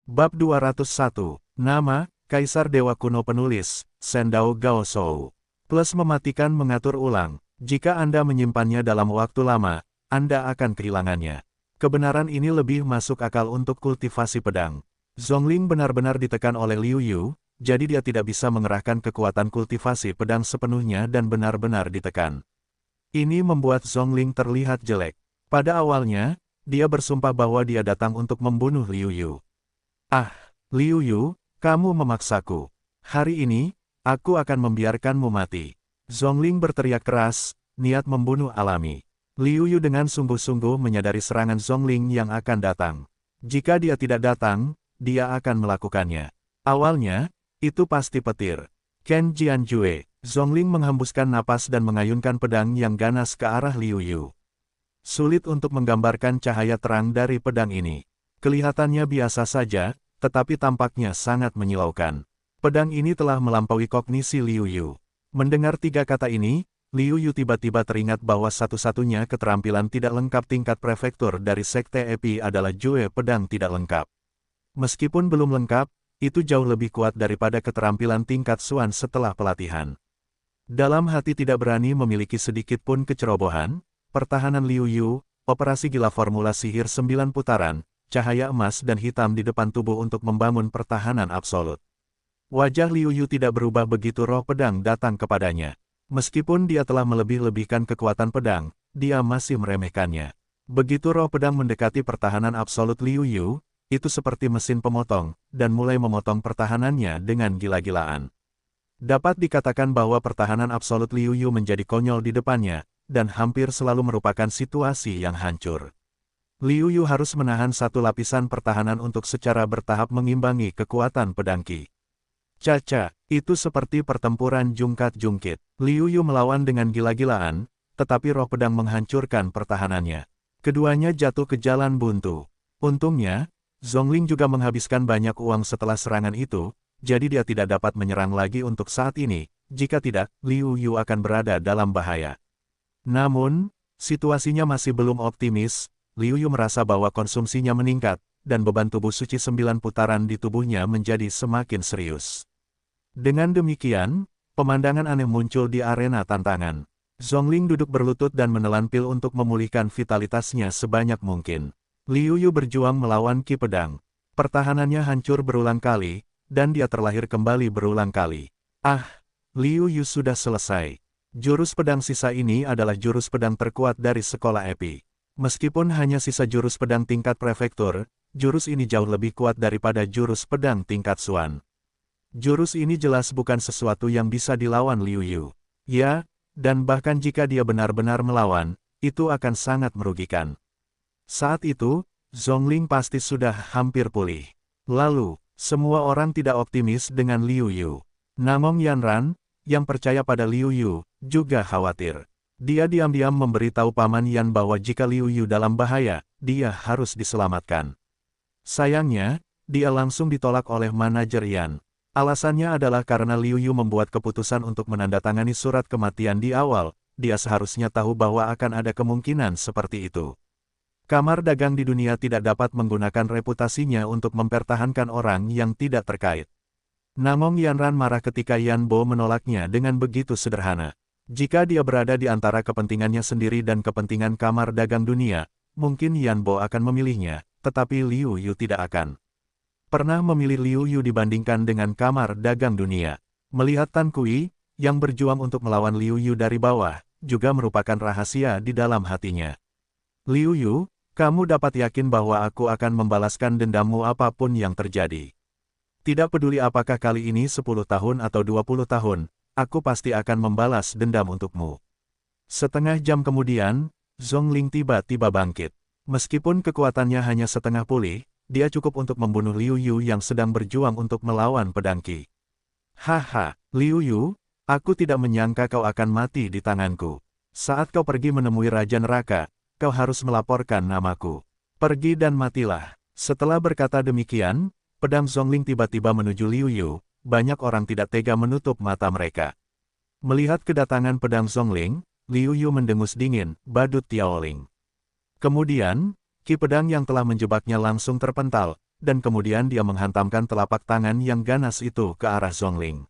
Bab 201, Nama, Kaisar Dewa Kuno Penulis, Sendao Gaoshou. Plus mematikan mengatur ulang, jika Anda menyimpannya dalam waktu lama, Anda akan kehilangannya. Kebenaran ini lebih masuk akal untuk kultivasi pedang. Zhongling benar-benar ditekan oleh Liu Yu, jadi dia tidak bisa mengerahkan kekuatan kultivasi pedang sepenuhnya dan benar-benar ditekan. Ini membuat Zhongling terlihat jelek. Pada awalnya, dia bersumpah bahwa dia datang untuk membunuh Liu Yu. Ah, Liu Yu, kamu memaksaku. Hari ini, aku akan membiarkanmu mati. Zhongling berteriak keras, niat membunuh alami. Liu Yu dengan sungguh-sungguh menyadari serangan Zhongling yang akan datang. Jika dia tidak datang, dia akan melakukannya. Awalnya, itu pasti petir. Ken Jianjue, Zhongling menghembuskan napas dan mengayunkan pedang yang ganas ke arah Liu Yu. Sulit untuk menggambarkan cahaya terang dari pedang ini. Kelihatannya biasa saja, tetapi tampaknya sangat menyilaukan. Pedang ini telah melampaui kognisi Liu Yu. Mendengar tiga kata ini, Liu Yu tiba-tiba teringat bahwa satu-satunya keterampilan tidak lengkap tingkat prefektur dari Sekte Epi adalah Jue pedang tidak lengkap. Meskipun belum lengkap, itu jauh lebih kuat daripada keterampilan tingkat Xuan setelah pelatihan. Dalam hati tidak berani memiliki sedikit pun kecerobohan, pertahanan Liu Yu, operasi gila formula sihir 9 putaran, cahaya emas dan hitam di depan tubuh untuk membangun pertahanan absolut. Wajah Liu Yu tidak berubah begitu roh pedang datang kepadanya. Meskipun dia telah melebih-lebihkan kekuatan pedang, dia masih meremehkannya. Begitu roh pedang mendekati pertahanan absolut Liu Yu, itu seperti mesin pemotong, dan mulai memotong pertahanannya dengan gila-gilaan. Dapat dikatakan bahwa pertahanan absolut Liu Yu menjadi konyol di depannya, dan hampir selalu merupakan situasi yang hancur. Liu Yu harus menahan satu lapisan pertahanan untuk secara bertahap mengimbangi kekuatan pedang Qi. Caca, itu seperti pertempuran jungkat-jungkit. Liu Yu melawan dengan gila-gilaan, tetapi roh pedang menghancurkan pertahanannya. Keduanya jatuh ke jalan buntu. Untungnya, Zhongling juga menghabiskan banyak uang setelah serangan itu, jadi dia tidak dapat menyerang lagi untuk saat ini. Jika tidak, Liu Yu akan berada dalam bahaya. Namun, situasinya masih belum optimis. Liu Yu merasa bahwa konsumsinya meningkat, dan beban tubuh suci 9 putaran di tubuhnya menjadi semakin serius. Dengan demikian, pemandangan aneh muncul di arena tantangan. Zhongling duduk berlutut dan menelan pil untuk memulihkan vitalitasnya sebanyak mungkin. Liu Yu berjuang melawan Qi pedang. Pertahanannya hancur berulang kali, dan dia terlahir kembali berulang kali. Ah, Liu Yu sudah selesai. Jurus pedang sisa ini adalah jurus pedang terkuat dari sekolah Epi. Meskipun hanya sisa jurus pedang tingkat prefektur, jurus ini jauh lebih kuat daripada jurus pedang tingkat Xuan. Jurus ini jelas bukan sesuatu yang bisa dilawan Liu Yu. Ya, dan bahkan jika dia benar-benar melawan, itu akan sangat merugikan. Saat itu, Zhongling pasti sudah hampir pulih. Lalu, semua orang tidak optimis dengan Liu Yu. Namong Yanran, yang percaya pada Liu Yu, juga khawatir. Dia diam-diam memberitahu Paman Yan bahwa jika Liu Yu dalam bahaya, dia harus diselamatkan. Sayangnya, dia langsung ditolak oleh manajer Yan. Alasannya adalah karena Liu Yu membuat keputusan untuk menandatangani surat kematian di awal, dia seharusnya tahu bahwa akan ada kemungkinan seperti itu. Kamar dagang di dunia tidak dapat menggunakan reputasinya untuk mempertahankan orang yang tidak terkait. Namong Yanran marah ketika Yan Bo menolaknya dengan begitu sederhana. Jika dia berada di antara kepentingannya sendiri dan kepentingan kamar dagang dunia, mungkin Yan Bo akan memilihnya, tetapi Liu Yu tidak akan pernah memilih Liu Yu dibandingkan dengan kamar dagang dunia. Melihat Tan Kui, yang berjuang untuk melawan Liu Yu dari bawah, juga merupakan rahasia di dalam hatinya. Liu Yu, kamu dapat yakin bahwa aku akan membalaskan dendammu apapun yang terjadi. Tidak peduli apakah kali ini 10 tahun atau 20 tahun, aku pasti akan membalas dendam untukmu. Setengah jam kemudian, Zhongling tiba-tiba bangkit. Meskipun kekuatannya hanya setengah pulih, dia cukup untuk membunuh Liu Yu yang sedang berjuang untuk melawan pedang Qi. Haha, Liu Yu, aku tidak menyangka kau akan mati di tanganku. Saat kau pergi menemui Raja Neraka, kau harus melaporkan namaku. Pergi dan matilah. Setelah berkata demikian, pedang Zhongling tiba-tiba menuju Liu Yu. Banyak orang tidak tega menutup mata mereka. Melihat kedatangan pedang Zhongling, Liu Yu mendengus dingin, badut Tiaoling. Kemudian, Qi pedang yang telah menjebaknya langsung terpental, dan kemudian dia menghantamkan telapak tangan yang ganas itu ke arah Zhongling.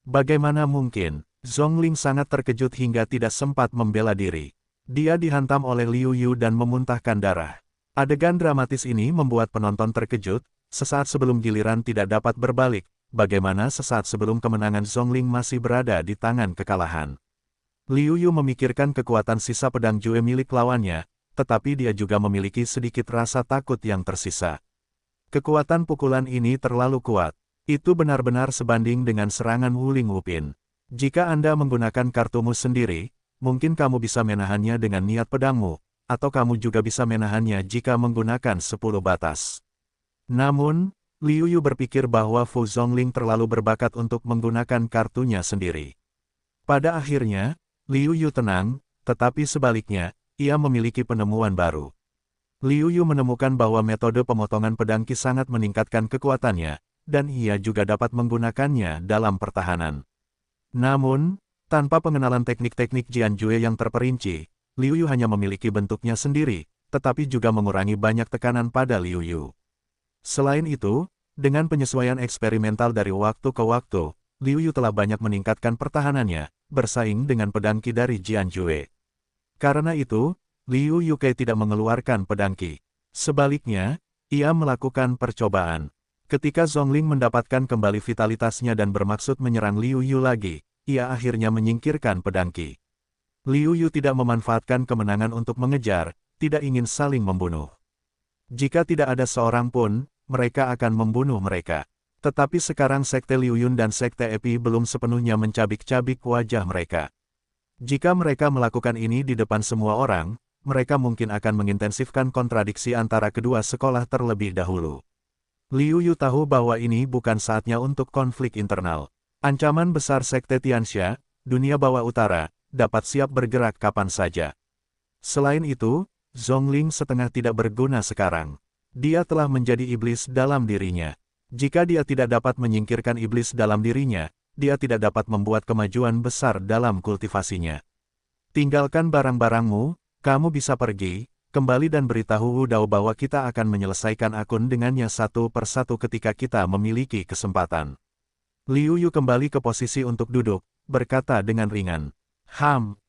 Bagaimana mungkin? Zhongling sangat terkejut hingga tidak sempat membela diri. Dia dihantam oleh Liu Yu dan memuntahkan darah. Adegan dramatis ini membuat penonton terkejut, sesaat sebelum giliran tidak dapat berbalik, bagaimana sesaat sebelum kemenangan Zhongling masih berada di tangan kekalahan. Liu Yu memikirkan kekuatan sisa pedang Jue milik lawannya, tetapi dia juga memiliki sedikit rasa takut yang tersisa. Kekuatan pukulan ini terlalu kuat. Itu benar-benar sebanding dengan serangan Wuling Wupin. Jika Anda menggunakan kartumu sendiri, mungkin kamu bisa menahannya dengan niat pedangmu, atau kamu juga bisa menahannya jika menggunakan 10 batas. Namun, Liu Yu berpikir bahwa Fu Zhongling terlalu berbakat untuk menggunakan kartunya sendiri. Pada akhirnya, Liu Yu tenang, tetapi sebaliknya, ia memiliki penemuan baru. Liu Yu menemukan bahwa metode pemotongan pedang Qi sangat meningkatkan kekuatannya, dan ia juga dapat menggunakannya dalam pertahanan. Namun, tanpa pengenalan teknik-teknik Jian Jue yang terperinci, Liu Yu hanya memiliki bentuknya sendiri, tetapi juga mengurangi banyak tekanan pada Liu Yu. Selain itu, dengan penyesuaian eksperimental dari waktu ke waktu, Liu Yu telah banyak meningkatkan pertahanannya, bersaing dengan pedang Qi dari Jian Jue. Karena itu, Liu Yuke tidak mengeluarkan pedang Qi. Sebaliknya, ia melakukan percobaan. Ketika Zhongling mendapatkan kembali vitalitasnya dan bermaksud menyerang Liu Yu lagi, ia akhirnya menyingkirkan pedang Qi. Liu Yu tidak memanfaatkan kemenangan untuk mengejar, tidak ingin saling membunuh. Jika tidak ada seorang pun, mereka akan membunuh mereka. Tetapi sekarang Sekte Liu Yun dan Sekte Epi belum sepenuhnya mencabik-cabik wajah mereka. Jika mereka melakukan ini di depan semua orang, mereka mungkin akan mengintensifkan kontradiksi antara kedua sekolah terlebih dahulu. Liu Yu tahu bahwa ini bukan saatnya untuk konflik internal. Ancaman besar Sekte Tianxia, dunia bawah utara, dapat siap bergerak kapan saja. Selain itu, Zhongling setengah tidak berguna sekarang. Dia telah menjadi iblis dalam dirinya. Jika dia tidak dapat menyingkirkan iblis dalam dirinya, dia tidak dapat membuat kemajuan besar dalam kultivasinya. Tinggalkan barang-barangmu, kamu bisa pergi, kembali dan beritahu Wu Dao bahwa kita akan menyelesaikan akun dengannya satu persatu ketika kita memiliki kesempatan. Liu Yu kembali ke posisi untuk duduk, berkata dengan ringan.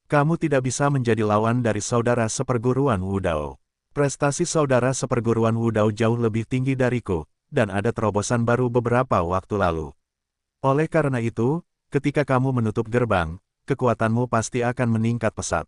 Kamu tidak bisa menjadi lawan dari saudara seperguruan Wu Dao. Prestasi saudara seperguruan Wu Dao jauh lebih tinggi dariku, dan ada terobosan baru beberapa waktu lalu. Oleh karena itu, ketika kamu menutup gerbang, kekuatanmu pasti akan meningkat pesat.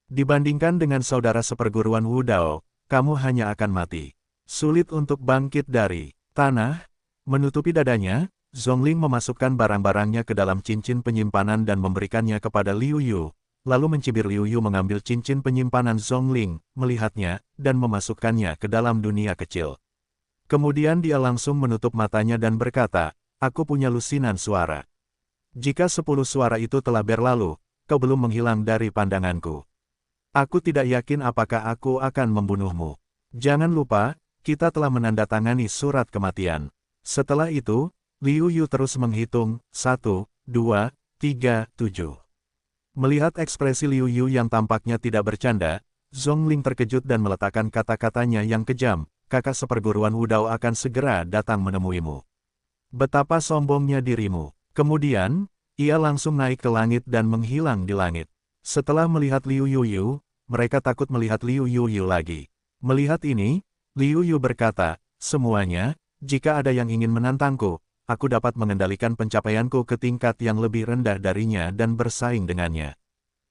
Dibandingkan dengan saudara seperguruan Wu Dao, kamu hanya akan mati. Sulit untuk bangkit dari tanah. Menutupi dadanya, Zhongling memasukkan barang-barangnya ke dalam cincin penyimpanan dan memberikannya kepada Liu Yu. Lalu mencibir Liu Yu mengambil cincin penyimpanan Zhongling, melihatnya, dan memasukkannya ke dalam dunia kecil. Kemudian dia langsung menutup matanya dan berkata, aku punya lusinan suara. Jika 10 suara itu telah berlalu, kau belum menghilang dari pandanganku. Aku tidak yakin apakah aku akan membunuhmu. Jangan lupa, kita telah menandatangani surat kematian. Setelah itu, Liu Yu terus menghitung, 1, 2, 3, 7. Melihat ekspresi Liu Yu yang tampaknya tidak bercanda, Zhongling terkejut dan meletakkan kata-katanya yang kejam, kakak seperguruan Wu Dao akan segera datang menemuimu. Betapa sombongnya dirimu. Kemudian, ia langsung naik ke langit dan menghilang di langit. Setelah melihat Liu Yu, mereka takut melihat Liu Yu lagi. Melihat ini, Liu Yu berkata, semuanya, jika ada yang ingin menantangku, aku dapat mengendalikan pencapaianku ke tingkat yang lebih rendah darinya dan bersaing dengannya.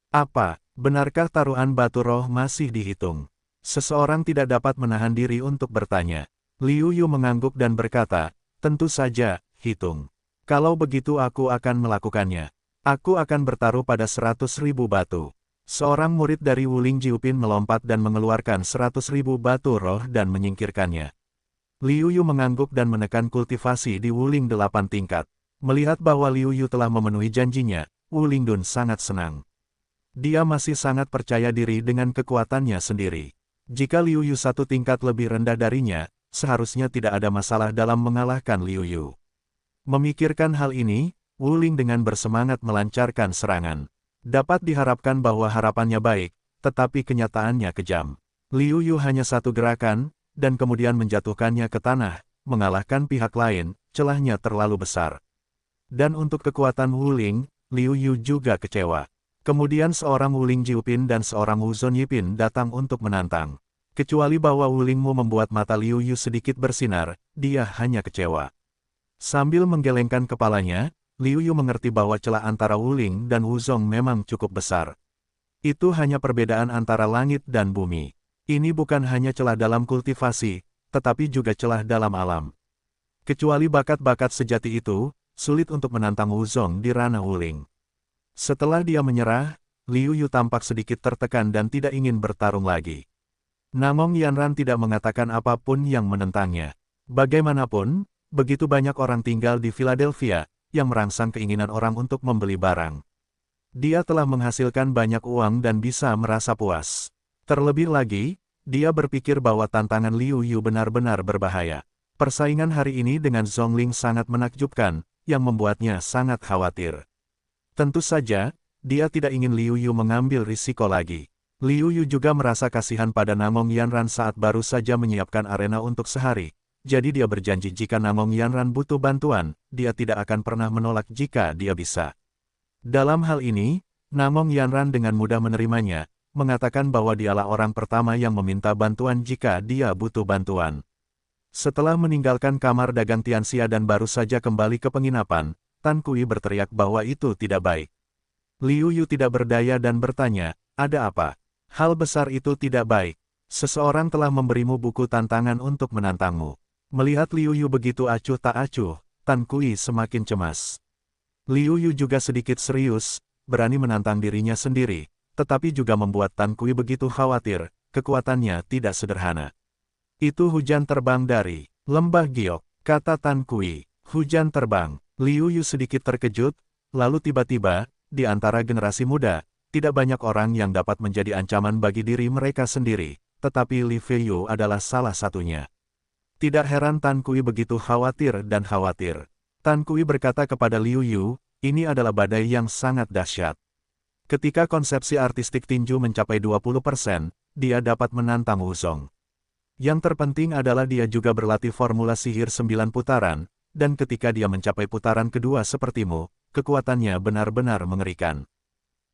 Apa, benarkah taruhan batu roh masih dihitung? Seseorang tidak dapat menahan diri untuk bertanya. Liu Yu mengangguk dan berkata, tentu saja, hitung. Kalau begitu aku akan melakukannya. Aku akan bertaruh pada 100.000 batu. Seorang murid dari Wuling Jiupin melompat dan mengeluarkan 100.000 batu roh dan menyingkirkannya. Liu Yu mengangguk dan menekan kultivasi di Wuling 8 tingkat. Melihat bahwa Liu Yu telah memenuhi janjinya, Wuling Dun sangat senang. Dia masih sangat percaya diri dengan kekuatannya sendiri. Jika Liu Yu satu tingkat lebih rendah darinya, seharusnya tidak ada masalah dalam mengalahkan Liu Yu. Memikirkan hal ini, Wuling dengan bersemangat melancarkan serangan. Dapat diharapkan bahwa harapannya baik, tetapi kenyataannya kejam. Liu Yu hanya satu gerakan, dan kemudian menjatuhkannya ke tanah, mengalahkan pihak lain, celahnya terlalu besar. Dan untuk kekuatan Wuling, Liu Yu juga kecewa. Kemudian seorang Wuling Jiupin dan seorang Wu Zonyipin datang untuk menantang. Kecuali bahwa Wulingmu membuat mata Liu Yu sedikit bersinar, dia hanya kecewa. Sambil menggelengkan kepalanya, Liu Yu mengerti bahwa celah antara Wuling dan Wuzong memang cukup besar. Itu hanya perbedaan antara langit dan bumi. Ini bukan hanya celah dalam kultivasi, tetapi juga celah dalam alam. Kecuali bakat-bakat sejati itu, sulit untuk menantang Wuzong di ranah Wuling. Setelah dia menyerah, Liu Yu tampak sedikit tertekan dan tidak ingin bertarung lagi. Namong Yanran tidak mengatakan apapun yang menentangnya. Bagaimanapun, begitu banyak orang tinggal di Philadelphia, yang merangsang keinginan orang untuk membeli barang. Dia telah menghasilkan banyak uang dan bisa merasa puas. Terlebih lagi, dia berpikir bahwa tantangan Liu Yu benar-benar berbahaya. Persaingan hari ini dengan Zhongling sangat menakjubkan, yang membuatnya sangat khawatir. Tentu saja, dia tidak ingin Liu Yu mengambil risiko lagi. Liu Yu juga merasa kasihan pada Namong Yanran saat baru saja menyiapkan arena untuk sehari. Jadi dia berjanji jika Namong Yanran butuh bantuan, dia tidak akan pernah menolak jika dia bisa. Dalam hal ini, Namong Yanran dengan mudah menerimanya, mengatakan bahwa dialah orang pertama yang meminta bantuan jika dia butuh bantuan. Setelah meninggalkan kamar dagang Tianxia dan baru saja kembali ke penginapan, Tan Kui berteriak bahwa itu tidak baik. Liu Yu tidak berdaya dan bertanya, ada apa? Hal besar itu tidak baik. Seseorang telah memberimu buku tantangan untuk menantangmu. Melihat Liu Yu begitu acuh tak acuh, Tan Kui semakin cemas. Liu Yu juga sedikit serius, berani menantang dirinya sendiri, tetapi juga membuat Tan Kui begitu khawatir, kekuatannya tidak sederhana. Itu hujan terbang dari lembah Giok, kata Tan Kui. Hujan terbang. Liu Yu sedikit terkejut, lalu tiba-tiba, di antara generasi muda, tidak banyak orang yang dapat menjadi ancaman bagi diri mereka sendiri, tetapi Li Feiyu adalah salah satunya. Tidak heran Tan Kui begitu khawatir dan khawatir. Tan Kui berkata kepada Liu Yu, ini adalah badai yang sangat dahsyat. Ketika konsepsi artistik tinju mencapai 20%, dia dapat menantang Wuzong. Yang terpenting adalah dia juga berlatih formula sihir 9 putaran, dan ketika dia mencapai putaran kedua sepertimu, kekuatannya benar-benar mengerikan.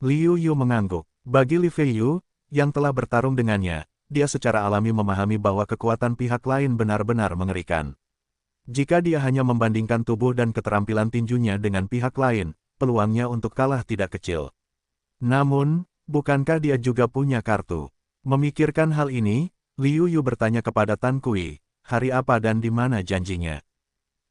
Liu Yu mengangguk. Bagi Li Feiyu, yang telah bertarung dengannya, dia secara alami memahami bahwa kekuatan pihak lain benar-benar mengerikan. Jika dia hanya membandingkan tubuh dan keterampilan tinjunya dengan pihak lain, peluangnya untuk kalah tidak kecil. Namun, bukankah dia juga punya kartu? Memikirkan hal ini, Liu Yu bertanya kepada Tan Kui, hari apa dan di mana janjinya?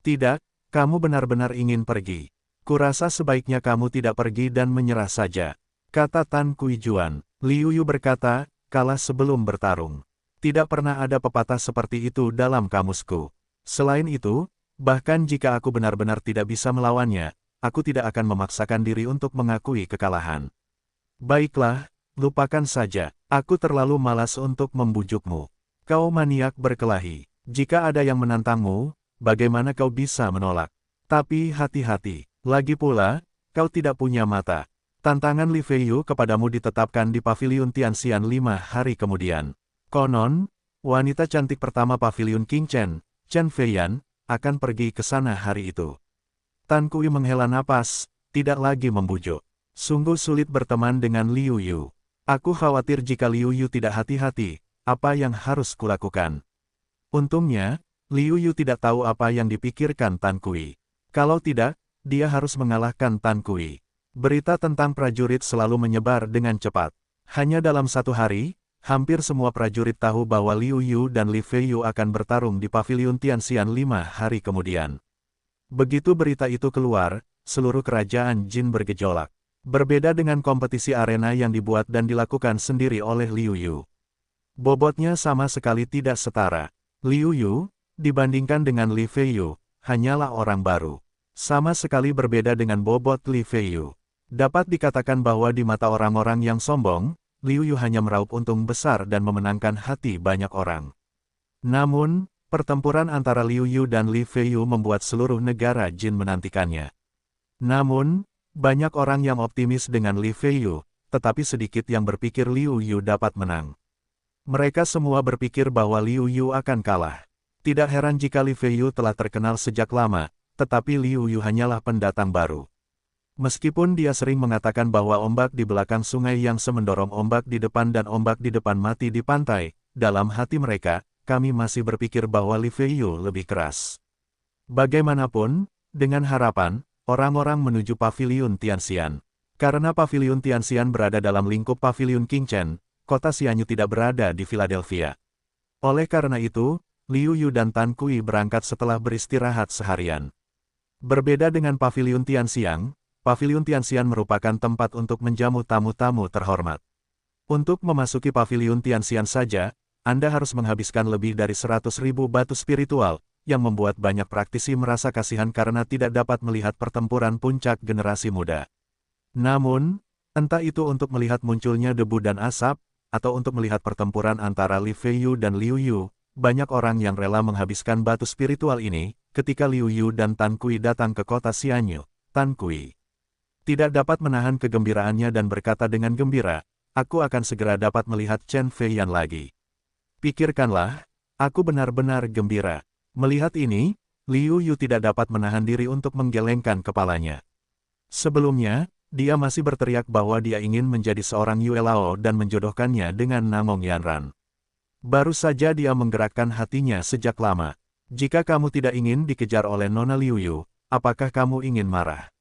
Tidak, kamu benar-benar ingin pergi. Kurasa sebaiknya kamu tidak pergi dan menyerah saja, kata Tan Kui Juan. Liu Yu berkata, kalah sebelum bertarung. Tidak pernah ada pepatah seperti itu dalam kamusku. Selain itu, bahkan jika aku benar-benar tidak bisa melawannya, aku tidak akan memaksakan diri untuk mengakui kekalahan. Baiklah, lupakan saja. Aku terlalu malas untuk membujukmu. Kau maniak berkelahi. Jika ada yang menantangmu, bagaimana kau bisa menolak? Tapi hati-hati. Lagi pula, kau tidak punya mata. Tantangan Li Feiyu kepadamu ditetapkan di Paviliun Tianxian 5 hari kemudian. Konon, wanita cantik pertama Paviliun King Chen, Chen Feiyan, akan pergi ke sana hari itu. Tan Kui menghela napas, tidak lagi membujuk. Sungguh sulit berteman dengan Liu Yu. Aku khawatir jika Liu Yu tidak hati-hati, apa yang harus kulakukan? Untungnya, Liu Yu tidak tahu apa yang dipikirkan Tan Kui. Kalau tidak, dia harus mengalahkan Tan Kui. Berita tentang prajurit selalu menyebar dengan cepat. Hanya dalam satu hari, hampir semua prajurit tahu bahwa Liu Yu dan Li Feiyu akan bertarung di Paviliun Tianxian 5 hari kemudian. Begitu berita itu keluar, seluruh kerajaan Jin bergejolak. Berbeda dengan kompetisi arena yang dibuat dan dilakukan sendiri oleh Liu Yu. Bobotnya sama sekali tidak setara. Liu Yu, dibandingkan dengan Li Feiyu, hanyalah orang baru. Sama sekali berbeda dengan bobot Li Feiyu. Dapat dikatakan bahwa di mata orang-orang yang sombong, Liu Yu hanya meraup untung besar dan memenangkan hati banyak orang. Namun, pertempuran antara Liu Yu dan Li Feiyu membuat seluruh negara Jin menantikannya. Namun, banyak orang yang optimis dengan Li Feiyu, tetapi sedikit yang berpikir Liu Yu dapat menang. Mereka semua berpikir bahwa Liu Yu akan kalah. Tidak heran jika Li Feiyu telah terkenal sejak lama, tetapi Liu Yu hanyalah pendatang baru. Meskipun dia sering mengatakan bahwa ombak di belakang sungai yang semendorong ombak di depan dan ombak di depan mati di pantai, dalam hati mereka, kami masih berpikir bahwa Li Feiyu lebih keras. Bagaimanapun, dengan harapan, orang-orang menuju Paviliun Tianxian. Karena Paviliun Tianxian berada dalam lingkup Paviliun Qingchen, kota Xianyu tidak berada di Philadelphia. Oleh karena itu, Liu Yu dan Tan Kui berangkat setelah beristirahat seharian. Berbeda dengan Paviliun Tianxian, Paviliun Tianxian merupakan tempat untuk menjamu tamu-tamu terhormat. Untuk memasuki Paviliun Tianxian saja, Anda harus menghabiskan lebih dari 100.000 batu spiritual, yang membuat banyak praktisi merasa kasihan karena tidak dapat melihat pertempuran puncak generasi muda. Namun, entah itu untuk melihat munculnya debu dan asap, atau untuk melihat pertempuran antara Li Feiyu dan Liu Yu, banyak orang yang rela menghabiskan batu spiritual ini. Ketika Liu Yu dan Tan Kui datang ke kota Xianyu, Tan Kui tidak dapat menahan kegembiraannya dan berkata dengan gembira, "Aku akan segera dapat melihat Chen Feiyan lagi." Pikirkanlah, aku benar-benar gembira. Melihat ini, Liu Yu tidak dapat menahan diri untuk menggelengkan kepalanya. Sebelumnya, dia masih berteriak bahwa dia ingin menjadi seorang Yue Lao dan menjodohkannya dengan Namong Yanran. Baru saja dia menggerakkan hatinya sejak lama. Jika kamu tidak ingin dikejar oleh Nona Liu Yu, apakah kamu ingin marah?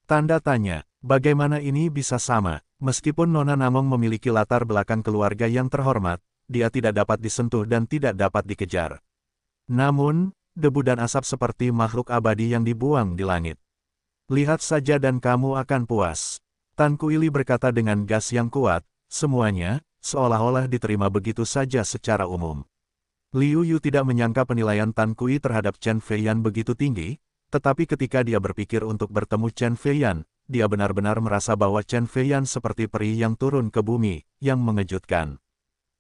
Tanda tanya, bagaimana ini bisa sama? Meskipun Nona Namong memiliki latar belakang keluarga yang terhormat, dia tidak dapat disentuh dan tidak dapat dikejar. Namun, debu dan asap seperti makhluk abadi yang dibuang di langit. Lihat saja dan kamu akan puas. Tan Kuili berkata dengan gas yang kuat, semuanya, seolah-olah diterima begitu saja secara umum. Liu Yu tidak menyangka penilaian Tan Kui terhadap Chen Feiyan begitu tinggi, tetapi ketika dia berpikir untuk bertemu Chen Feiyan, dia benar-benar merasa bahwa Chen Feiyan seperti peri yang turun ke bumi, yang mengejutkan.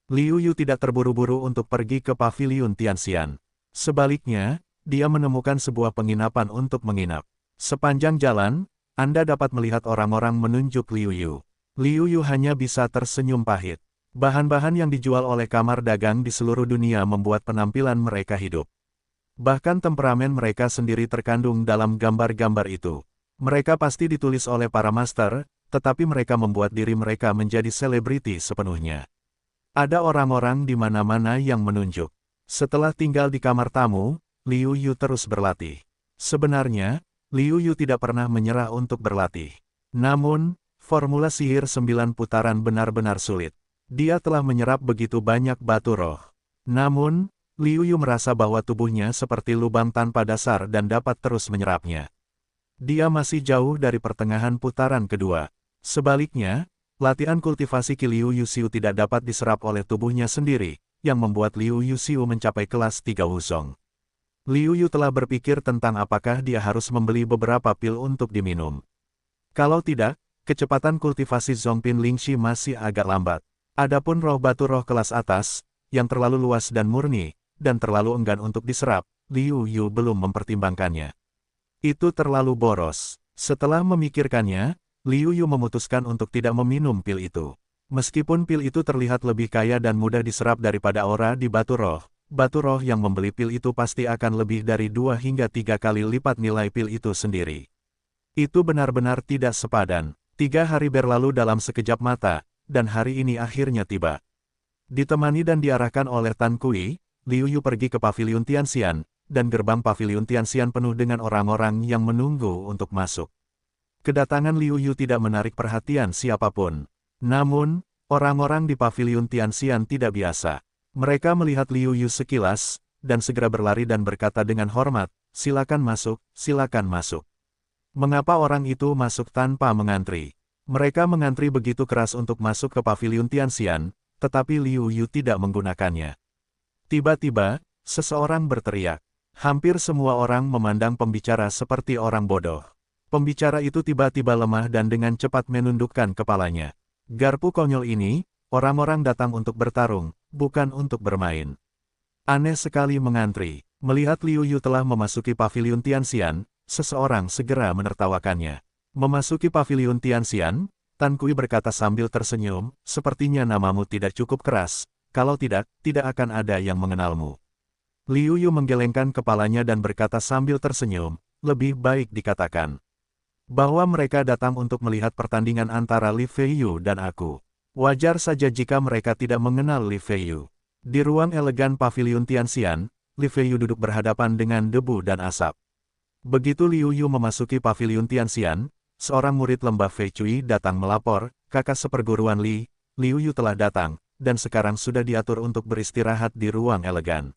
Liu Yu tidak terburu-buru untuk pergi ke Paviliun Tianxian. Sebaliknya, dia menemukan sebuah penginapan untuk menginap. Sepanjang jalan, Anda dapat melihat orang-orang menunjuk Liu Yu. Liu Yu hanya bisa tersenyum pahit. Bahan-bahan yang dijual oleh kamar dagang di seluruh dunia membuat penampilan mereka hidup. Bahkan temperamen mereka sendiri terkandung dalam gambar-gambar itu. Mereka pasti ditulis oleh para master, tetapi mereka membuat diri mereka menjadi selebriti sepenuhnya. Ada orang-orang di mana-mana yang menunjuk. Setelah tinggal di kamar tamu, Liu Yu terus berlatih. Sebenarnya, Liu Yu tidak pernah menyerah untuk berlatih. Namun, formula sihir 9 putaran benar-benar sulit. Dia telah menyerap begitu banyak batu roh. Namun, Liu Yu merasa bahwa tubuhnya seperti lubang tanpa dasar dan dapat terus menyerapnya. Dia masih jauh dari pertengahan putaran kedua. Sebaliknya, latihan kultivasi Ki Liu Yu Xiu tidak dapat diserap oleh tubuhnya sendiri, yang membuat Liu Yu Xiu mencapai kelas 3 Wuzong. Liu Yu telah berpikir tentang apakah dia harus membeli beberapa pil untuk diminum. Kalau tidak, kecepatan kultivasi Zongpin Lingxi masih agak lambat. Adapun roh batu roh kelas atas, yang terlalu luas dan murni, dan terlalu enggan untuk diserap, Liu Yu belum mempertimbangkannya. Itu terlalu boros. Setelah memikirkannya, Liu Yu memutuskan untuk tidak meminum pil itu. Meskipun pil itu terlihat lebih kaya dan mudah diserap daripada aura di batu roh yang membeli pil itu pasti akan lebih dari 2 hingga 3 kali lipat nilai pil itu sendiri. Itu benar-benar tidak sepadan. 3 hari berlalu dalam sekejap mata, dan hari ini akhirnya tiba. Ditemani dan diarahkan oleh Tan Kui, Liu Yu pergi ke Paviliun Tianxian, dan gerbang Paviliun Tianxian penuh dengan orang-orang yang menunggu untuk masuk. Kedatangan Liu Yu tidak menarik perhatian siapapun. Namun, orang-orang di Paviliun Tianxian tidak biasa. Mereka melihat Liu Yu sekilas, dan segera berlari dan berkata dengan hormat, "Silakan masuk, silakan masuk." Mengapa orang itu masuk tanpa mengantri? Mereka mengantri begitu keras untuk masuk ke Paviliun Tianxian, tetapi Liu Yu tidak menggunakannya. Tiba-tiba, seseorang berteriak. Hampir semua orang memandang pembicara seperti orang bodoh. Pembicara itu tiba-tiba lemah dan dengan cepat menundukkan kepalanya. Garpu konyol ini, orang-orang datang untuk bertarung, bukan untuk bermain. Aneh sekali mengantri. Melihat Liu Yu telah memasuki Paviliun Tianxian, seseorang segera menertawakannya. Memasuki Paviliun Tianxian, Tan Kui berkata sambil tersenyum, "Sepertinya namamu tidak cukup keras, kalau tidak, tidak akan ada yang mengenalmu." Liu Yu menggelengkan kepalanya dan berkata sambil tersenyum, lebih baik dikatakan bahwa mereka datang untuk melihat pertandingan antara Li Feiyu dan aku. Wajar saja jika mereka tidak mengenal Li Feiyu. Di ruang elegan paviliun Tianxian, Li Feiyu duduk berhadapan dengan debu dan asap. Begitu Liu Yu memasuki paviliun Tianxian, seorang murid lembah Fei Cui datang melapor, kakak seperguruan Li, Liu Yu telah datang, dan sekarang sudah diatur untuk beristirahat di ruang elegan.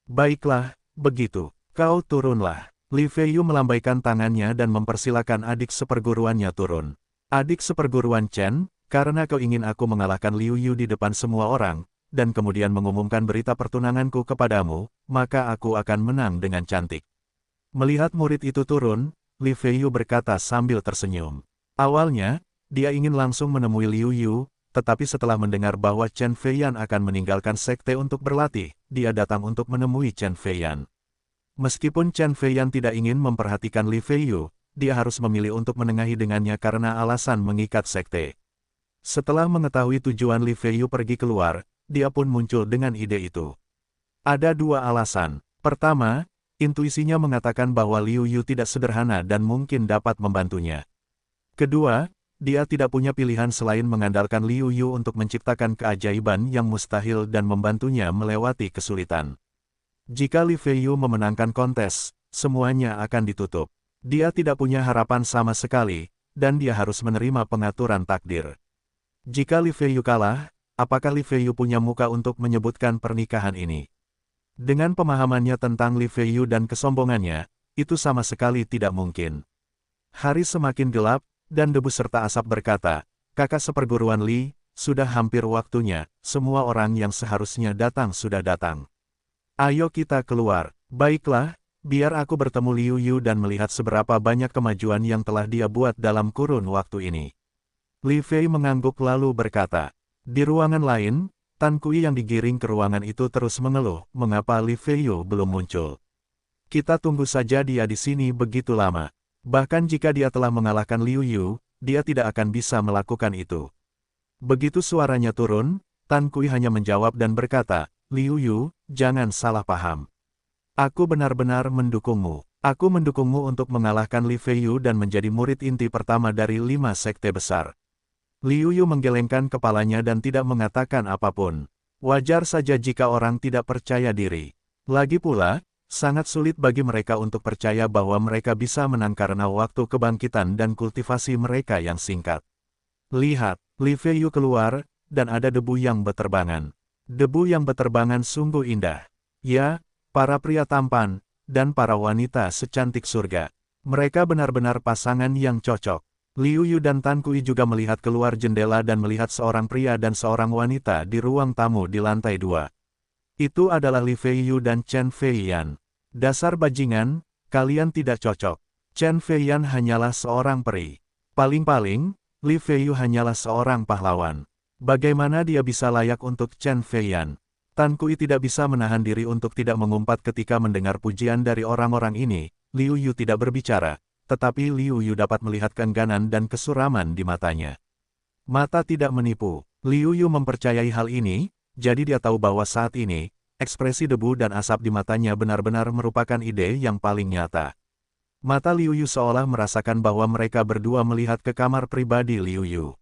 Baiklah, begitu, kau turunlah. Li Feiyu melambaikan tangannya dan mempersilakan adik seperguruannya turun. Adik seperguruan Chen, karena kau ingin aku mengalahkan Liu Yu di depan semua orang, dan kemudian mengumumkan berita pertunanganku kepadamu, maka aku akan menang dengan cantik. Melihat murid itu turun, Li Feiyu berkata sambil tersenyum. Awalnya, dia ingin langsung menemui Liu Yu, tetapi setelah mendengar bahwa Chen Feiyan akan meninggalkan sekte untuk berlatih, dia datang untuk menemui Chen Feiyan. Meskipun Chen Feiyan tidak ingin memperhatikan Li Feiyu, dia harus memilih untuk menengahi dengannya karena alasan mengikat sekte. Setelah mengetahui tujuan Li Feiyu pergi keluar, dia pun muncul dengan ide itu. Ada dua alasan. Pertama, intuisinya mengatakan bahwa Liu Yu tidak sederhana dan mungkin dapat membantunya. Kedua, dia tidak punya pilihan selain mengandalkan Liu Yu untuk menciptakan keajaiban yang mustahil dan membantunya melewati kesulitan. Jika Li Feiyu memenangkan kontes, semuanya akan ditutup. Dia tidak punya harapan sama sekali, dan dia harus menerima pengaturan takdir. Jika Li Feiyu kalah, apakah Li Feiyu punya muka untuk menyebutkan pernikahan ini? Dengan pemahamannya tentang Li Feiyu dan kesombongannya, itu sama sekali tidak mungkin. Hari semakin gelap, dan debu serta asap berkata, kakak seperguruan Li, sudah hampir waktunya, semua orang yang seharusnya datang sudah datang. Ayo kita keluar. Baiklah, biar aku bertemu Liu Yu dan melihat seberapa banyak kemajuan yang telah dia buat dalam kurun waktu ini. Li Fei mengangguk lalu berkata. Di ruangan lain, Tan Kui yang digiring ke ruangan itu terus mengeluh, mengapa Li Feiyu belum muncul. Kita tunggu saja dia di sini begitu lama. Bahkan jika dia telah mengalahkan Liu Yu, dia tidak akan bisa melakukan itu. Begitu suaranya turun, Tan Kui hanya menjawab dan berkata, Liu Yu, jangan salah paham. Aku benar-benar mendukungmu. Aku mendukungmu untuk mengalahkan Li Feiyu dan menjadi murid inti pertama dari 5 sekte besar. Liu Yu menggelengkan kepalanya dan tidak mengatakan apapun. Wajar saja jika orang tidak percaya diri. Lagi pula, sangat sulit bagi mereka untuk percaya bahwa mereka bisa menang karena waktu kebangkitan dan kultivasi mereka yang singkat. Lihat, Li Feiyu keluar, dan ada debu yang beterbangan. Debu yang beterbangan sungguh indah. Ya, para pria tampan, dan para wanita secantik surga. Mereka benar-benar pasangan yang cocok. Liu Yu dan Tan Kui juga melihat keluar jendela dan melihat seorang pria dan seorang wanita di ruang tamu di lantai 2. Itu adalah Li Feiyu dan Chen Feiyan. Dasar bajingan, kalian tidak cocok. Chen Feiyan hanyalah seorang peri. Paling-paling, Li Feiyu hanyalah seorang pahlawan. Bagaimana dia bisa layak untuk Chen Feiyan? Tan Kui tidak bisa menahan diri untuk tidak mengumpat ketika mendengar pujian dari orang-orang ini. Liu Yu tidak berbicara, tetapi Liu Yu dapat melihat keengganan dan kesuraman di matanya. Mata tidak menipu. Liu Yu mempercayai hal ini, jadi dia tahu bahwa saat ini, ekspresi debu dan asap di matanya benar-benar merupakan ide yang paling nyata. Mata Liu Yu seolah merasakan bahwa mereka berdua melihat ke kamar pribadi Liu Yu.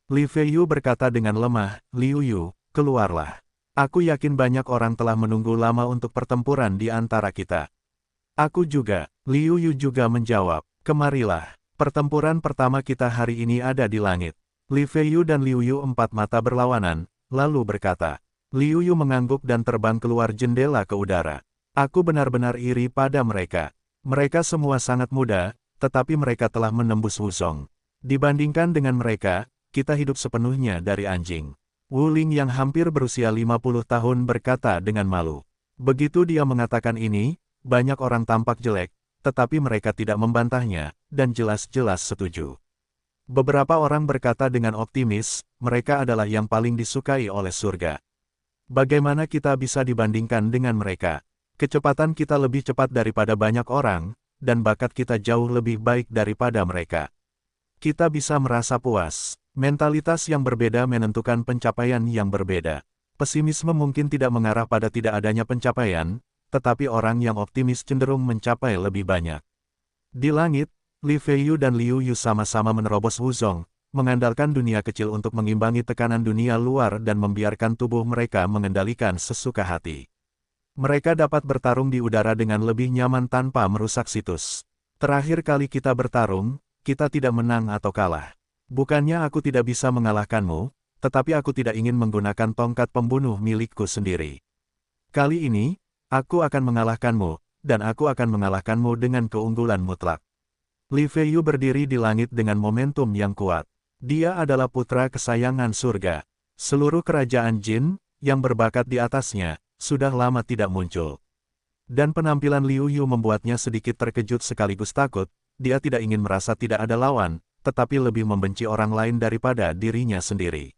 Li Feiyu berkata dengan lemah, Liu Yu, keluarlah. Aku yakin banyak orang telah menunggu lama untuk pertempuran di antara kita. Aku juga. Liu Yu juga menjawab, kemarilah. Pertempuran pertama kita hari ini ada di langit. Li Feiyu dan Liu Yu empat mata berlawanan, lalu berkata. Liu Yu mengangguk dan terbang keluar jendela ke udara. Aku benar-benar iri pada mereka. Mereka semua sangat muda, tetapi mereka telah menembus Wuzong. Dibandingkan dengan mereka, kita hidup sepenuhnya dari anjing. Wu Ling yang hampir berusia 50 tahun berkata dengan malu. Begitu dia mengatakan ini, banyak orang tampak jelek, tetapi mereka tidak membantahnya, dan jelas-jelas setuju. Beberapa orang berkata dengan optimis, mereka adalah yang paling disukai oleh surga. Bagaimana kita bisa dibandingkan dengan mereka? Kecepatan kita lebih cepat daripada banyak orang, dan bakat kita jauh lebih baik daripada mereka. Kita bisa merasa puas. Mentalitas yang berbeda menentukan pencapaian yang berbeda. Pesimisme mungkin tidak mengarah pada tidak adanya pencapaian, tetapi orang yang optimis cenderung mencapai lebih banyak. Di langit, Li Feiyu dan Liu Yu sama-sama menerobos Wuzong, mengandalkan dunia kecil untuk mengimbangi tekanan dunia luar dan membiarkan tubuh mereka mengendalikan sesuka hati. Mereka dapat bertarung di udara dengan lebih nyaman tanpa merusak situs. Terakhir kali kita bertarung, kita tidak menang atau kalah. Bukannya aku tidak bisa mengalahkanmu, tetapi aku tidak ingin menggunakan tongkat pembunuh milikku sendiri. Kali ini, aku akan mengalahkanmu, dan aku akan mengalahkanmu dengan keunggulan mutlak. Li Feiyu berdiri di langit dengan momentum yang kuat. Dia adalah putra kesayangan surga. Seluruh kerajaan jin, yang berbakat di atasnya, sudah lama tidak muncul. Dan penampilan Liu Yu membuatnya sedikit terkejut sekaligus takut, dia tidak ingin merasa tidak ada lawan, tetapi lebih membenci orang lain daripada dirinya sendiri.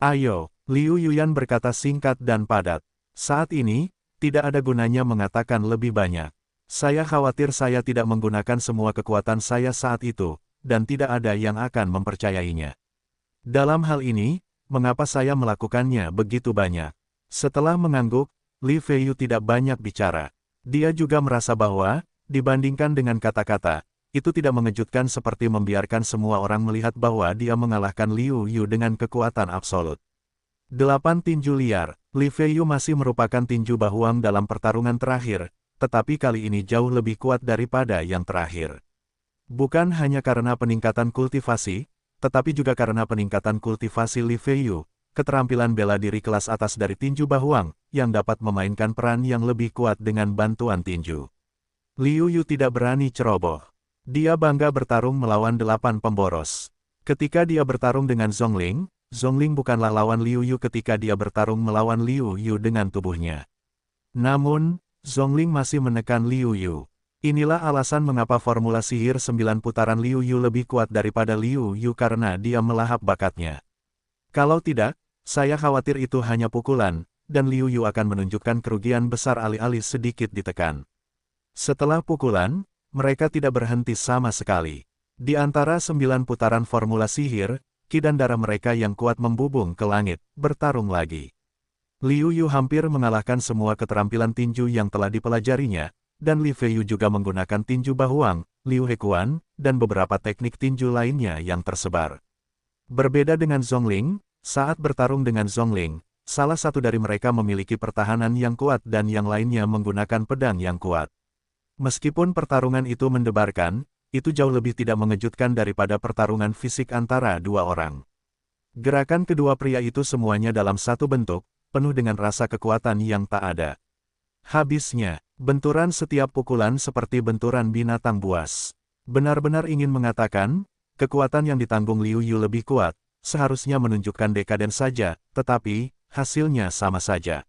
Ayo, Liu Yuyan berkata singkat dan padat. Saat ini, tidak ada gunanya mengatakan lebih banyak. Saya khawatir saya tidak menggunakan semua kekuatan saya saat itu, dan tidak ada yang akan mempercayainya. Dalam hal ini, mengapa saya melakukannya begitu banyak? Setelah mengangguk, Li Feiyu tidak banyak bicara. Dia juga merasa bahwa, dibandingkan dengan kata-kata, itu tidak mengejutkan seperti membiarkan semua orang melihat bahwa dia mengalahkan Liu Yu dengan kekuatan absolut. 8 tinju liar, Li Feiyu masih merupakan tinju Bahuang dalam pertarungan terakhir, tetapi kali ini jauh lebih kuat daripada yang terakhir. Bukan hanya karena peningkatan kultivasi, tetapi juga karena peningkatan kultivasi Li Feiyu, keterampilan bela diri kelas atas dari tinju Bahuang, yang dapat memainkan peran yang lebih kuat dengan bantuan tinju. Liu Yu tidak berani ceroboh. Dia bangga bertarung melawan 8 pemboros. Ketika dia bertarung dengan Zhongling, Zhongling bukanlah lawan Liu Yu ketika dia bertarung melawan Liu Yu dengan tubuhnya. Namun, Zhongling masih menekan Liu Yu. Inilah alasan mengapa formula sihir 9 putaran Liu Yu lebih kuat daripada Liu Yu karena dia melahap bakatnya. Kalau tidak, saya khawatir itu hanya pukulan, dan Liu Yu akan menunjukkan kerugian besar alih-alih sedikit ditekan. Setelah pukulan, mereka tidak berhenti sama sekali. Di antara 9 putaran formula sihir, ki dan darah mereka yang kuat membubung ke langit, bertarung lagi. Liu Yu hampir mengalahkan semua keterampilan tinju yang telah dipelajarinya, dan Li Feiyu juga menggunakan tinju Bahuang, Liu Hekuan, dan beberapa teknik tinju lainnya yang tersebar. Berbeda dengan Zhongling, saat bertarung dengan Zhongling, salah satu dari mereka memiliki pertahanan yang kuat dan yang lainnya menggunakan pedang yang kuat. Meskipun pertarungan itu mendebarkan, itu jauh lebih tidak mengejutkan daripada pertarungan fisik antara dua orang. Gerakan kedua pria itu semuanya dalam satu bentuk, penuh dengan rasa kekuatan yang tak ada. Habisnya, benturan setiap pukulan seperti benturan binatang buas. Benar-benar ingin mengatakan, kekuatan yang ditanggung Liu Yu lebih kuat, seharusnya menunjukkan dekaden saja, tetapi, hasilnya sama saja.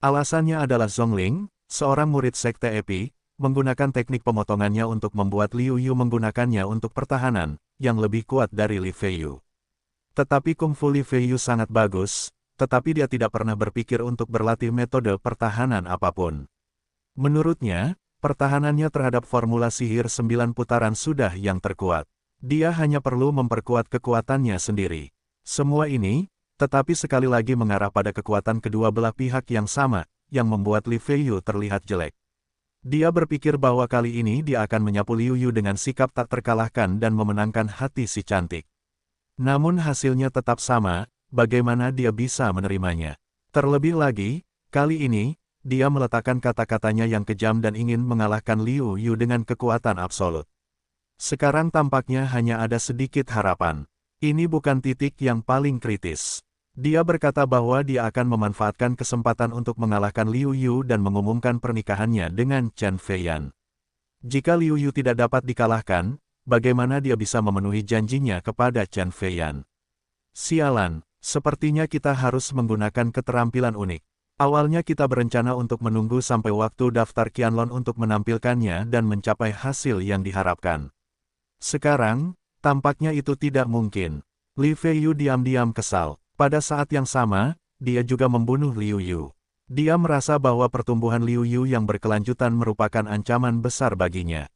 Alasannya adalah Zhongling, seorang murid sekte Epi, menggunakan teknik pemotongannya untuk membuat Liu Yu menggunakannya untuk pertahanan, yang lebih kuat dari Li Feiyu. Tetapi kungfu Li Feiyu sangat bagus, tetapi dia tidak pernah berpikir untuk berlatih metode pertahanan apapun. Menurutnya, pertahanannya terhadap formula sihir 9 putaran sudah yang terkuat. Dia hanya perlu memperkuat kekuatannya sendiri. Semua ini, tetapi sekali lagi mengarah pada kekuatan kedua belah pihak yang sama, yang membuat Li Feiyu terlihat jelek. Dia berpikir bahwa kali ini dia akan menyapu Liu Yu dengan sikap tak terkalahkan dan memenangkan hati si cantik. Namun hasilnya tetap sama, bagaimana dia bisa menerimanya? Terlebih lagi, kali ini, dia meletakkan kata-katanya yang kejam dan ingin mengalahkan Liu Yu dengan kekuatan absolut. Sekarang tampaknya hanya ada sedikit harapan. Ini bukan titik yang paling kritis. Dia berkata bahwa dia akan memanfaatkan kesempatan untuk mengalahkan Liu Yu dan mengumumkan pernikahannya dengan Chen Feiyan. Jika Liu Yu tidak dapat dikalahkan, bagaimana dia bisa memenuhi janjinya kepada Chen Feiyan? Sialan. Sepertinya kita harus menggunakan keterampilan unik. Awalnya kita berencana untuk menunggu sampai waktu daftar Qianlong untuk menampilkannya dan mencapai hasil yang diharapkan. Sekarang, tampaknya itu tidak mungkin. Li Feiyu diam-diam kesal. Pada saat yang sama, dia juga membunuh Liu Yu. Dia merasa bahwa pertumbuhan Liu Yu yang berkelanjutan merupakan ancaman besar baginya.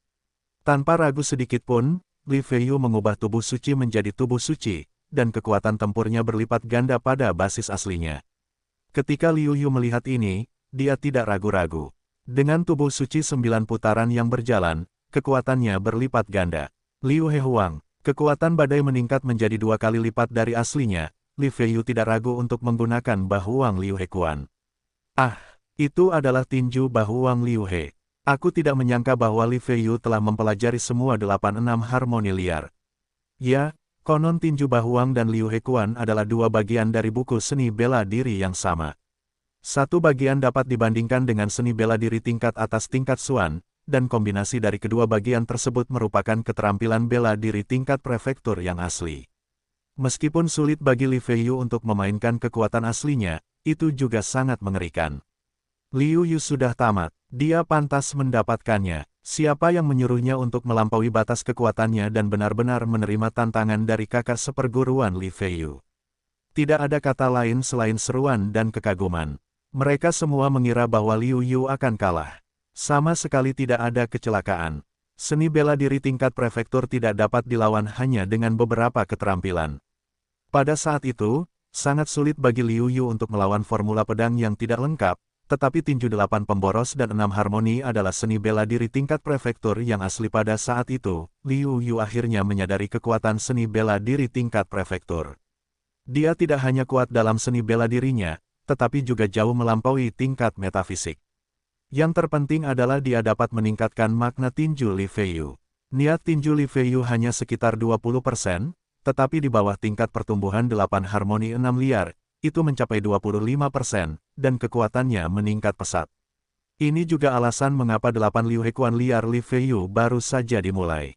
Tanpa ragu sedikit pun, Li Feiyu mengubah tubuh suci menjadi tubuh suci, dan kekuatan tempurnya berlipat ganda pada basis aslinya. Ketika Liu Yu melihat ini, dia tidak ragu-ragu. Dengan tubuh suci 9 putaran yang berjalan, kekuatannya berlipat ganda. Liu Hehuang, kekuatan badai meningkat menjadi 2 kali lipat dari aslinya. Li Feiyu tidak ragu untuk menggunakan Bahuang Liu Hekuan. Ah, itu adalah tinju Bahuang Liu He. Aku tidak menyangka bahwa Li Feiyu telah mempelajari semua 86 harmoni liar. Ya, konon tinju Bahuang dan Liu Hekuan adalah 2 bagian dari buku seni bela diri yang sama. Satu bagian dapat dibandingkan dengan seni bela diri tingkat atas tingkat Xuan, dan kombinasi dari kedua bagian tersebut merupakan keterampilan bela diri tingkat prefektur yang asli. Meskipun sulit bagi Li Feiyu untuk memainkan kekuatan aslinya, itu juga sangat mengerikan. Liu Yu sudah tamat, dia pantas mendapatkannya. Siapa yang menyuruhnya untuk melampaui batas kekuatannya dan benar-benar menerima tantangan dari kakak seperguruan Li Feiyu? Tidak ada kata lain selain seruan dan kekaguman. Mereka semua mengira bahwa Liu Yu akan kalah. Sama sekali tidak ada kecelakaan. Seni bela diri tingkat prefektur tidak dapat dilawan hanya dengan beberapa keterampilan. Pada saat itu, sangat sulit bagi Liu Yu untuk melawan formula pedang yang tidak lengkap, tetapi tinju 8 pemboros dan 6 harmoni adalah seni bela diri tingkat prefektur yang asli pada saat itu. Liu Yu akhirnya menyadari kekuatan seni bela diri tingkat prefektur. Dia tidak hanya kuat dalam seni bela dirinya, tetapi juga jauh melampaui tingkat metafisik. Yang terpenting adalah dia dapat meningkatkan makna tinju Li Feiyu. Niat tinju Li Feiyu hanya sekitar 20%, tetapi di bawah tingkat pertumbuhan 8 harmoni 6 liar, itu mencapai 25%, dan kekuatannya meningkat pesat. Ini juga alasan mengapa 8 Liu Hekuan liar Li Feiyu baru saja dimulai.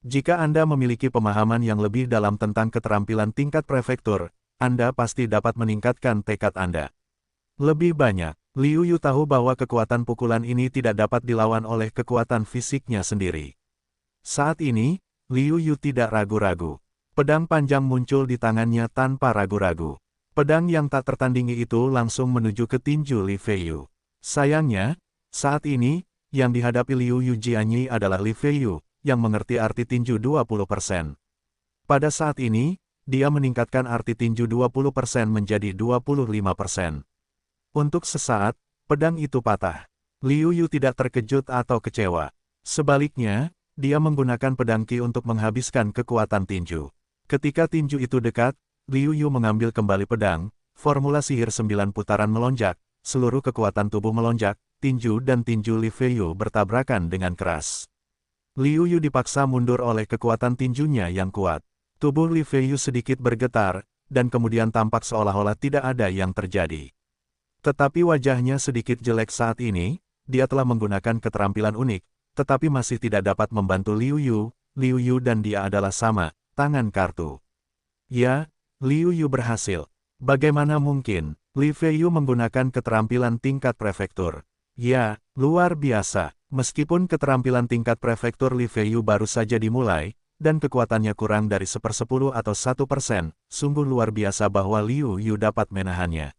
Jika Anda memiliki pemahaman yang lebih dalam tentang keterampilan tingkat prefektur, Anda pasti dapat meningkatkan tekad Anda. Lebih banyak, Liu Yu tahu bahwa kekuatan pukulan ini tidak dapat dilawan oleh kekuatan fisiknya sendiri. Saat ini, Liu Yu tidak ragu-ragu. Pedang panjang muncul di tangannya tanpa ragu-ragu. Pedang yang tak tertandingi itu langsung menuju ke tinju Li Feiyu. Sayangnya, saat ini, yang dihadapi Liu Yu Jianyi adalah Li Feiyu, yang mengerti arti tinju 20%. Pada saat ini, dia meningkatkan arti tinju 20% menjadi 25%. Untuk sesaat, pedang itu patah. Liu Yu tidak terkejut atau kecewa. Sebaliknya, dia menggunakan pedang Qi untuk menghabiskan kekuatan tinju. Ketika tinju itu dekat, Liu Yu mengambil kembali pedang, formula sihir 9 putaran melonjak, seluruh kekuatan tubuh melonjak, tinju dan tinju Li Feiyu bertabrakan dengan keras. Liu Yu dipaksa mundur oleh kekuatan tinjunya yang kuat. Tubuh Li Feiyu sedikit bergetar, dan kemudian tampak seolah-olah tidak ada yang terjadi. Tetapi wajahnya sedikit jelek saat ini, dia telah menggunakan keterampilan unik, tetapi masih tidak dapat membantu Liu Yu dan dia adalah sama, tangan kartu. Ya, Liu Yu berhasil. Bagaimana mungkin, Li Feiyu menggunakan keterampilan tingkat prefektur? Ya, luar biasa. Meskipun keterampilan tingkat prefektur Li Feiyu baru saja dimulai, dan kekuatannya kurang dari 1/10 atau 1%, sungguh luar biasa bahwa Liu Yu dapat menahannya.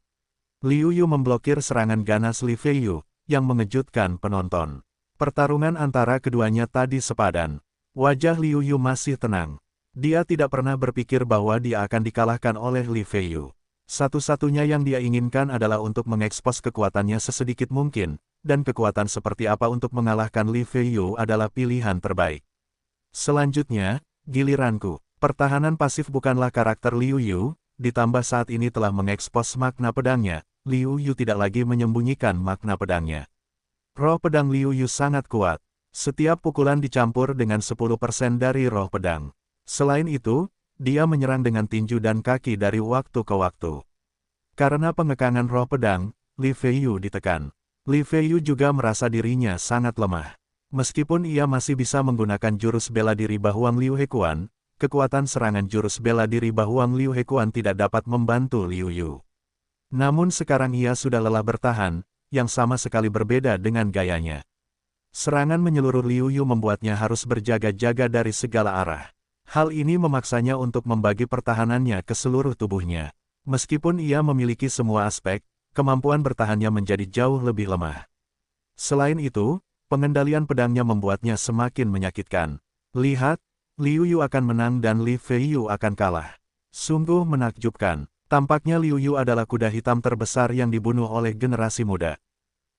Liu Yu memblokir serangan ganas Li Feiyu, yang mengejutkan penonton. Pertarungan antara keduanya tadi sepadan. Wajah Liu Yu masih tenang. Dia tidak pernah berpikir bahwa dia akan dikalahkan oleh Li Feiyu. Satu-satunya yang dia inginkan adalah untuk mengekspos kekuatannya sesedikit mungkin, dan kekuatan seperti apa untuk mengalahkan Li Feiyu adalah pilihan terbaik. Selanjutnya, giliranku. Pertahanan pasif bukanlah karakter Liu Yu, ditambah saat ini telah mengekspos makna pedangnya, Liu Yu tidak lagi menyembunyikan makna pedangnya. Roh pedang Liu Yu sangat kuat. Setiap pukulan dicampur dengan 10% dari roh pedang. Selain itu, dia menyerang dengan tinju dan kaki dari waktu ke waktu. Karena pengekangan roh pedang, Li Feiyu ditekan. Li Feiyu juga merasa dirinya sangat lemah. Meskipun ia masih bisa menggunakan jurus bela diri Bahuang Liu Hekuan, kekuatan serangan jurus bela diri Bahuang Liu Hekuan tidak dapat membantu Liu Yu. Namun sekarang ia sudah lelah bertahan, yang sama sekali berbeda dengan gayanya. Serangan menyeluruh Liu Yu membuatnya harus berjaga-jaga dari segala arah. Hal ini memaksanya untuk membagi pertahanannya ke seluruh tubuhnya. Meskipun ia memiliki semua aspek, kemampuan bertahannya menjadi jauh lebih lemah. Selain itu, pengendalian pedangnya membuatnya semakin menyakitkan. Lihat, Liu Yu akan menang dan Li Feiyu akan kalah. Sungguh menakjubkan. Tampaknya Liu Yu adalah kuda hitam terbesar yang dibunuh oleh generasi muda.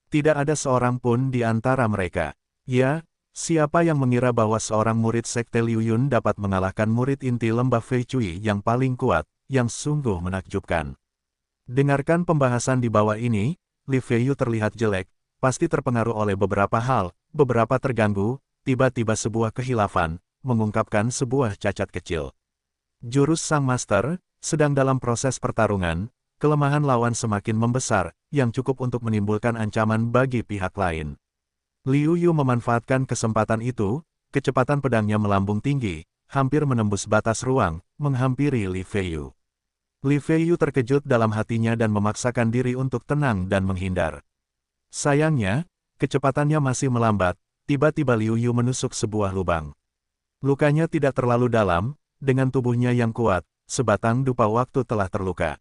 Tidak ada seorang pun di antara mereka. Ya, siapa yang mengira bahwa seorang murid Sekte Liu Yun dapat mengalahkan murid inti lembah Fei Cui yang paling kuat, yang sungguh menakjubkan. Dengarkan pembahasan di bawah ini, Li Feiyu terlihat jelek, pasti terpengaruh oleh beberapa hal, beberapa terganggu, tiba-tiba sebuah kehilafan, mengungkapkan sebuah cacat kecil. Jurus Sang Master, sedang dalam proses pertarungan, kelemahan lawan semakin membesar, yang cukup untuk menimbulkan ancaman bagi pihak lain. Liu Yu memanfaatkan kesempatan itu, kecepatan pedangnya melambung tinggi, hampir menembus batas ruang, menghampiri Li Feiyu. Li Feiyu terkejut dalam hatinya dan memaksakan diri untuk tenang dan menghindar. Sayangnya, kecepatannya masih melambat, tiba-tiba Liu Yu menusuk sebuah lubang. Lukanya tidak terlalu dalam, dengan tubuhnya yang kuat, sebatang dupa waktu telah terluka.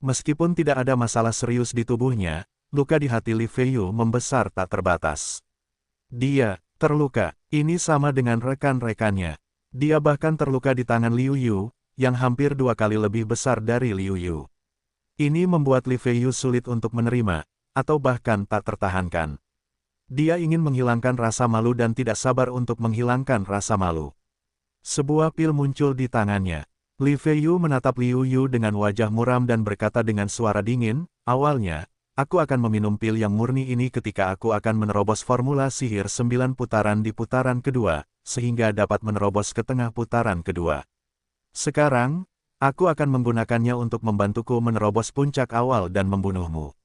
Meskipun tidak ada masalah serius di tubuhnya, luka di hati Li Feiyu membesar tak terbatas. Dia terluka, ini sama dengan rekan-rekannya. Dia bahkan terluka di tangan Liu Yu, yang hampir 2 kali lebih besar dari Liu Yu. Ini membuat Li Feiyu sulit untuk menerima, atau bahkan tak tertahankan. Dia ingin menghilangkan rasa malu dan tidak sabar untuk menghilangkan rasa malu. Sebuah pil muncul di tangannya. Li Feiyu menatap Liu Yu dengan wajah muram dan berkata dengan suara dingin, awalnya, aku akan meminum pil yang murni ini ketika aku akan menerobos formula sihir 9 putaran di putaran kedua, sehingga dapat menerobos ke tengah putaran kedua. Sekarang, aku akan menggunakannya untuk membantuku menerobos puncak awal dan membunuhmu.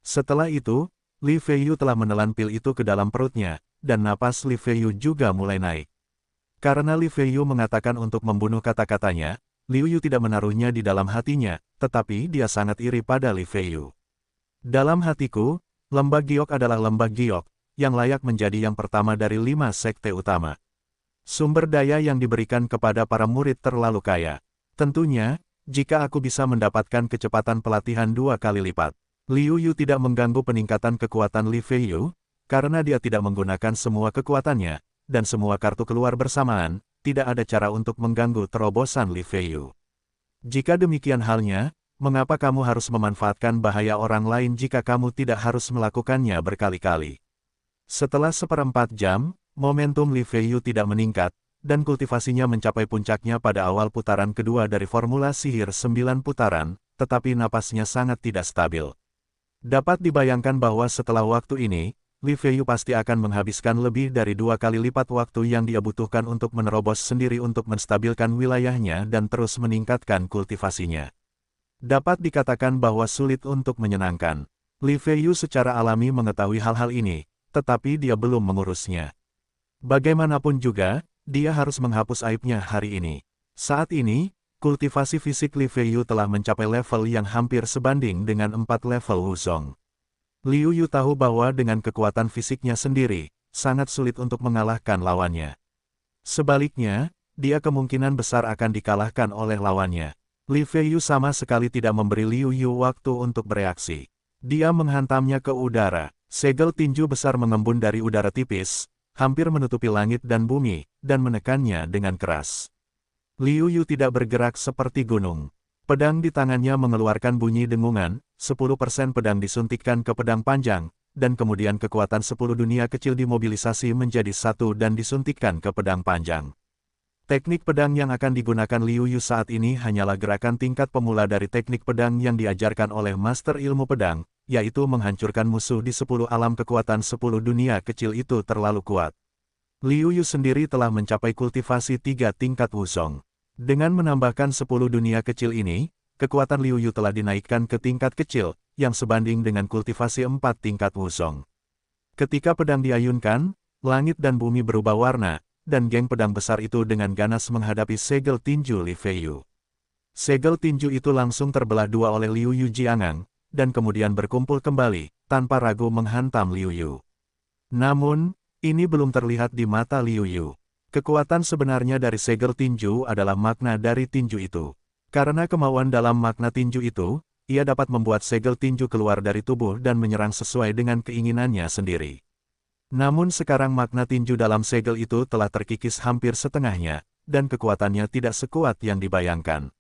Setelah itu, Li Feiyu telah menelan pil itu ke dalam perutnya, dan napas Li Feiyu juga mulai naik. Karena Li Feiyu mengatakan untuk membunuh kata-katanya, Liu Yu tidak menaruhnya di dalam hatinya, tetapi dia sangat iri pada Li Feiyu. Dalam hatiku, lembah giok adalah lembah giok, yang layak menjadi yang pertama dari 5 sekte utama. Sumber daya yang diberikan kepada para murid terlalu kaya. Tentunya, jika aku bisa mendapatkan kecepatan pelatihan 2 kali lipat. Liu Yu tidak mengganggu peningkatan kekuatan Li Feiyu, karena dia tidak menggunakan semua kekuatannya, dan semua kartu keluar bersamaan, tidak ada cara untuk mengganggu terobosan Li Feiyu. Jika demikian halnya, mengapa kamu harus memanfaatkan bahaya orang lain jika kamu tidak harus melakukannya berkali-kali? Setelah 1/4 jam, momentum Li Feiyu tidak meningkat, dan kultivasinya mencapai puncaknya pada awal putaran kedua dari formula sihir 9 putaran, tetapi napasnya sangat tidak stabil. Dapat dibayangkan bahwa setelah waktu ini, Li Feiyu pasti akan menghabiskan lebih dari 2 kali lipat waktu yang dia butuhkan untuk menerobos sendiri untuk menstabilkan wilayahnya dan terus meningkatkan kultivasinya. Dapat dikatakan bahwa sulit untuk menyenangkan. Li Feiyu secara alami mengetahui hal-hal ini, tetapi dia belum mengurusnya. Bagaimanapun juga, dia harus menghapus aibnya hari ini. Saat ini, kultivasi fisik Li Feiyu telah mencapai level yang hampir sebanding dengan 4 level Wuzong. Liu Yu tahu bahwa dengan kekuatan fisiknya sendiri, sangat sulit untuk mengalahkan lawannya. Sebaliknya, dia kemungkinan besar akan dikalahkan oleh lawannya. Li Feiyu sama sekali tidak memberi Liu Yu waktu untuk bereaksi. Dia menghantamnya ke udara. Segel tinju besar mengembun dari udara tipis, hampir menutupi langit dan bumi, dan menekannya dengan keras. Liu Yu tidak bergerak seperti gunung. Pedang di tangannya mengeluarkan bunyi dengungan, 10% pedang disuntikkan ke pedang panjang, dan kemudian kekuatan 10 dunia kecil dimobilisasi menjadi 1 dan disuntikkan ke pedang panjang. Teknik pedang yang akan digunakan Liu Yu saat ini hanyalah gerakan tingkat pemula dari teknik pedang yang diajarkan oleh Master Ilmu Pedang, yaitu menghancurkan musuh di 10 alam. Kekuatan 10 dunia kecil itu terlalu kuat. Liu Yu sendiri telah mencapai kultivasi 3 tingkat Wuzong. Dengan menambahkan 10 dunia kecil ini, kekuatan Liu Yu telah dinaikkan ke tingkat kecil, yang sebanding dengan kultivasi 4 tingkat Wuzong. Ketika pedang diayunkan, langit dan bumi berubah warna, dan geng pedang besar itu dengan ganas menghadapi segel tinju Li Feiyu. Segel tinju itu langsung terbelah dua oleh Liu Yu Jiangang, dan kemudian berkumpul kembali, tanpa ragu menghantam Liu Yu. Namun, ini belum terlihat di mata Liu Yu. Kekuatan sebenarnya dari segel tinju adalah makna dari tinju itu. Karena kemauan dalam makna tinju itu, ia dapat membuat segel tinju keluar dari tubuh dan menyerang sesuai dengan keinginannya sendiri. Namun sekarang makna tinju dalam segel itu telah terkikis hampir setengahnya, dan kekuatannya tidak sekuat yang dibayangkan.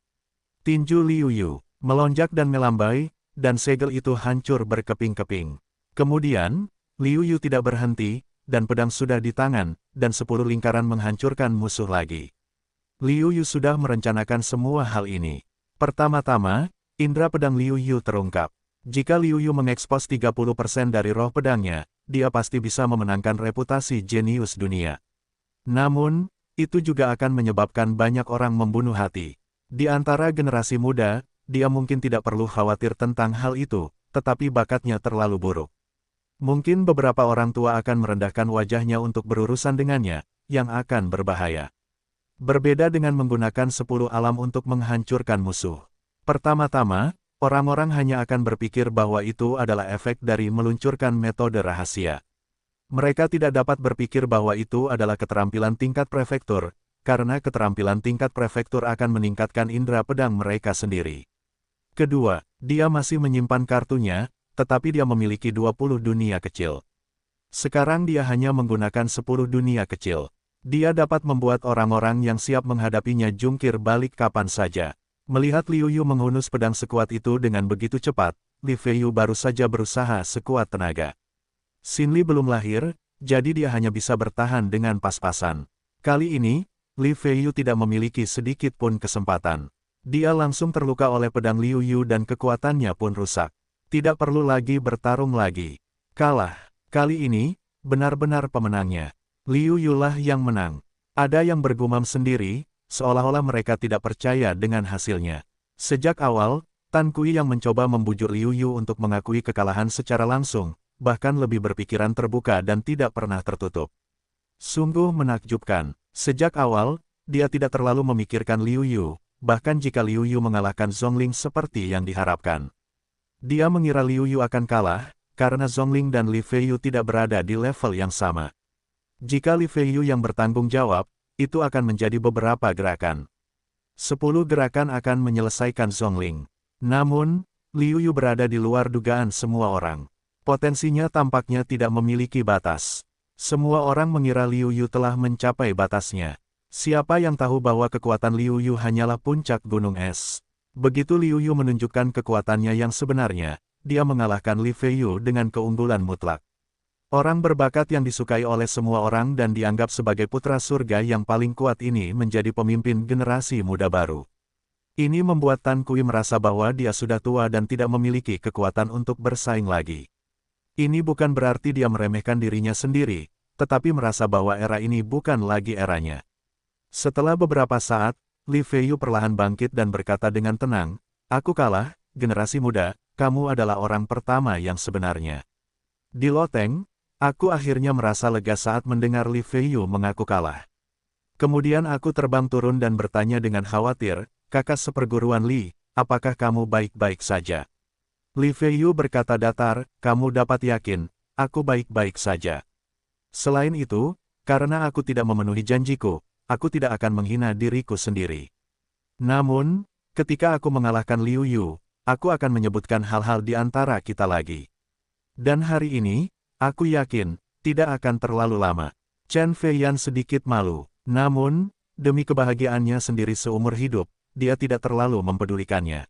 Tinju Liu Yu melonjak dan melambai, dan segel itu hancur berkeping-keping. Kemudian, Liu Yu tidak berhenti, dan pedang sudah di tangan, dan 10 lingkaran menghancurkan musuh lagi. Liu Yu sudah merencanakan semua hal ini. Pertama-tama, indera pedang Liu Yu terungkap. Jika Liu Yu mengekspos 30% dari roh pedangnya, dia pasti bisa memenangkan reputasi jenius dunia. Namun, itu juga akan menyebabkan banyak orang membunuh hati. Di antara generasi muda, dia mungkin tidak perlu khawatir tentang hal itu, tetapi bakatnya terlalu buruk. Mungkin beberapa orang tua akan merendahkan wajahnya untuk berurusan dengannya, yang akan berbahaya. Berbeda dengan menggunakan 10 alam untuk menghancurkan musuh. Pertama-tama, orang-orang hanya akan berpikir bahwa itu adalah efek dari meluncurkan metode rahasia. Mereka tidak dapat berpikir bahwa itu adalah keterampilan tingkat prefektur, karena keterampilan tingkat prefektur akan meningkatkan indera pedang mereka sendiri. Kedua, dia masih menyimpan kartunya, tetapi dia memiliki 20 dunia kecil. Sekarang dia hanya menggunakan 10 dunia kecil. Dia dapat membuat orang-orang yang siap menghadapinya jungkir balik kapan saja. Melihat Liu Yu menghunus pedang sekuat itu dengan begitu cepat, Li Feiyu baru saja berusaha sekuat tenaga. Xin Li belum lahir, jadi dia hanya bisa bertahan dengan pas-pasan. Kali ini, Li Feiyu tidak memiliki sedikit pun kesempatan. Dia langsung terluka oleh pedang Liu Yu dan kekuatannya pun rusak. Tidak perlu lagi bertarung lagi. Kalah. Kali ini, benar-benar pemenangnya. Liu Yu lah yang menang. Ada yang bergumam sendiri, seolah-olah mereka tidak percaya dengan hasilnya. Sejak awal, Tan Kui yang mencoba membujuk Liu Yu untuk mengakui kekalahan secara langsung, bahkan lebih berpikiran terbuka dan tidak pernah tertutup. Sungguh menakjubkan. Sejak awal, dia tidak terlalu memikirkan Liu Yu, bahkan jika Liu Yu mengalahkan Zhongling seperti yang diharapkan. Dia mengira Liu Yu akan kalah, karena Zhongling dan Li Feiyu tidak berada di level yang sama. Jika Li Feiyu yang bertanggung jawab, itu akan menjadi beberapa gerakan. 10 gerakan akan menyelesaikan Zhongling. Namun, Liu Yu berada di luar dugaan semua orang. Potensinya tampaknya tidak memiliki batas. Semua orang mengira Liu Yu telah mencapai batasnya. Siapa yang tahu bahwa kekuatan Liu Yu hanyalah puncak gunung es. Begitu Liu Yu menunjukkan kekuatannya yang sebenarnya, dia mengalahkan Li Feiyu dengan keunggulan mutlak. Orang berbakat yang disukai oleh semua orang dan dianggap sebagai putra surga yang paling kuat ini menjadi pemimpin generasi muda baru. Ini membuat Tan Kui merasa bahwa dia sudah tua dan tidak memiliki kekuatan untuk bersaing lagi. Ini bukan berarti dia meremehkan dirinya sendiri, tetapi merasa bahwa era ini bukan lagi eranya. Setelah beberapa saat, Li Feiyu perlahan bangkit dan berkata dengan tenang, "Aku kalah, generasi muda, kamu adalah orang pertama yang sebenarnya." Di loteng, aku akhirnya merasa lega saat mendengar Li Feiyu mengaku kalah. Kemudian aku terbang turun dan bertanya dengan khawatir, "Kakak seperguruan Li, apakah kamu baik-baik saja?" Li Feiyu berkata datar, "Kamu dapat yakin, aku baik-baik saja. Selain itu, karena aku tidak memenuhi janjiku, aku tidak akan menghina diriku sendiri. Namun, ketika aku mengalahkan Liu Yu, aku akan menyebutkan hal-hal di antara kita lagi. Dan hari ini, aku yakin, tidak akan terlalu lama." Chen Feiyan sedikit malu, namun, demi kebahagiaannya sendiri seumur hidup, dia tidak terlalu mempedulikannya.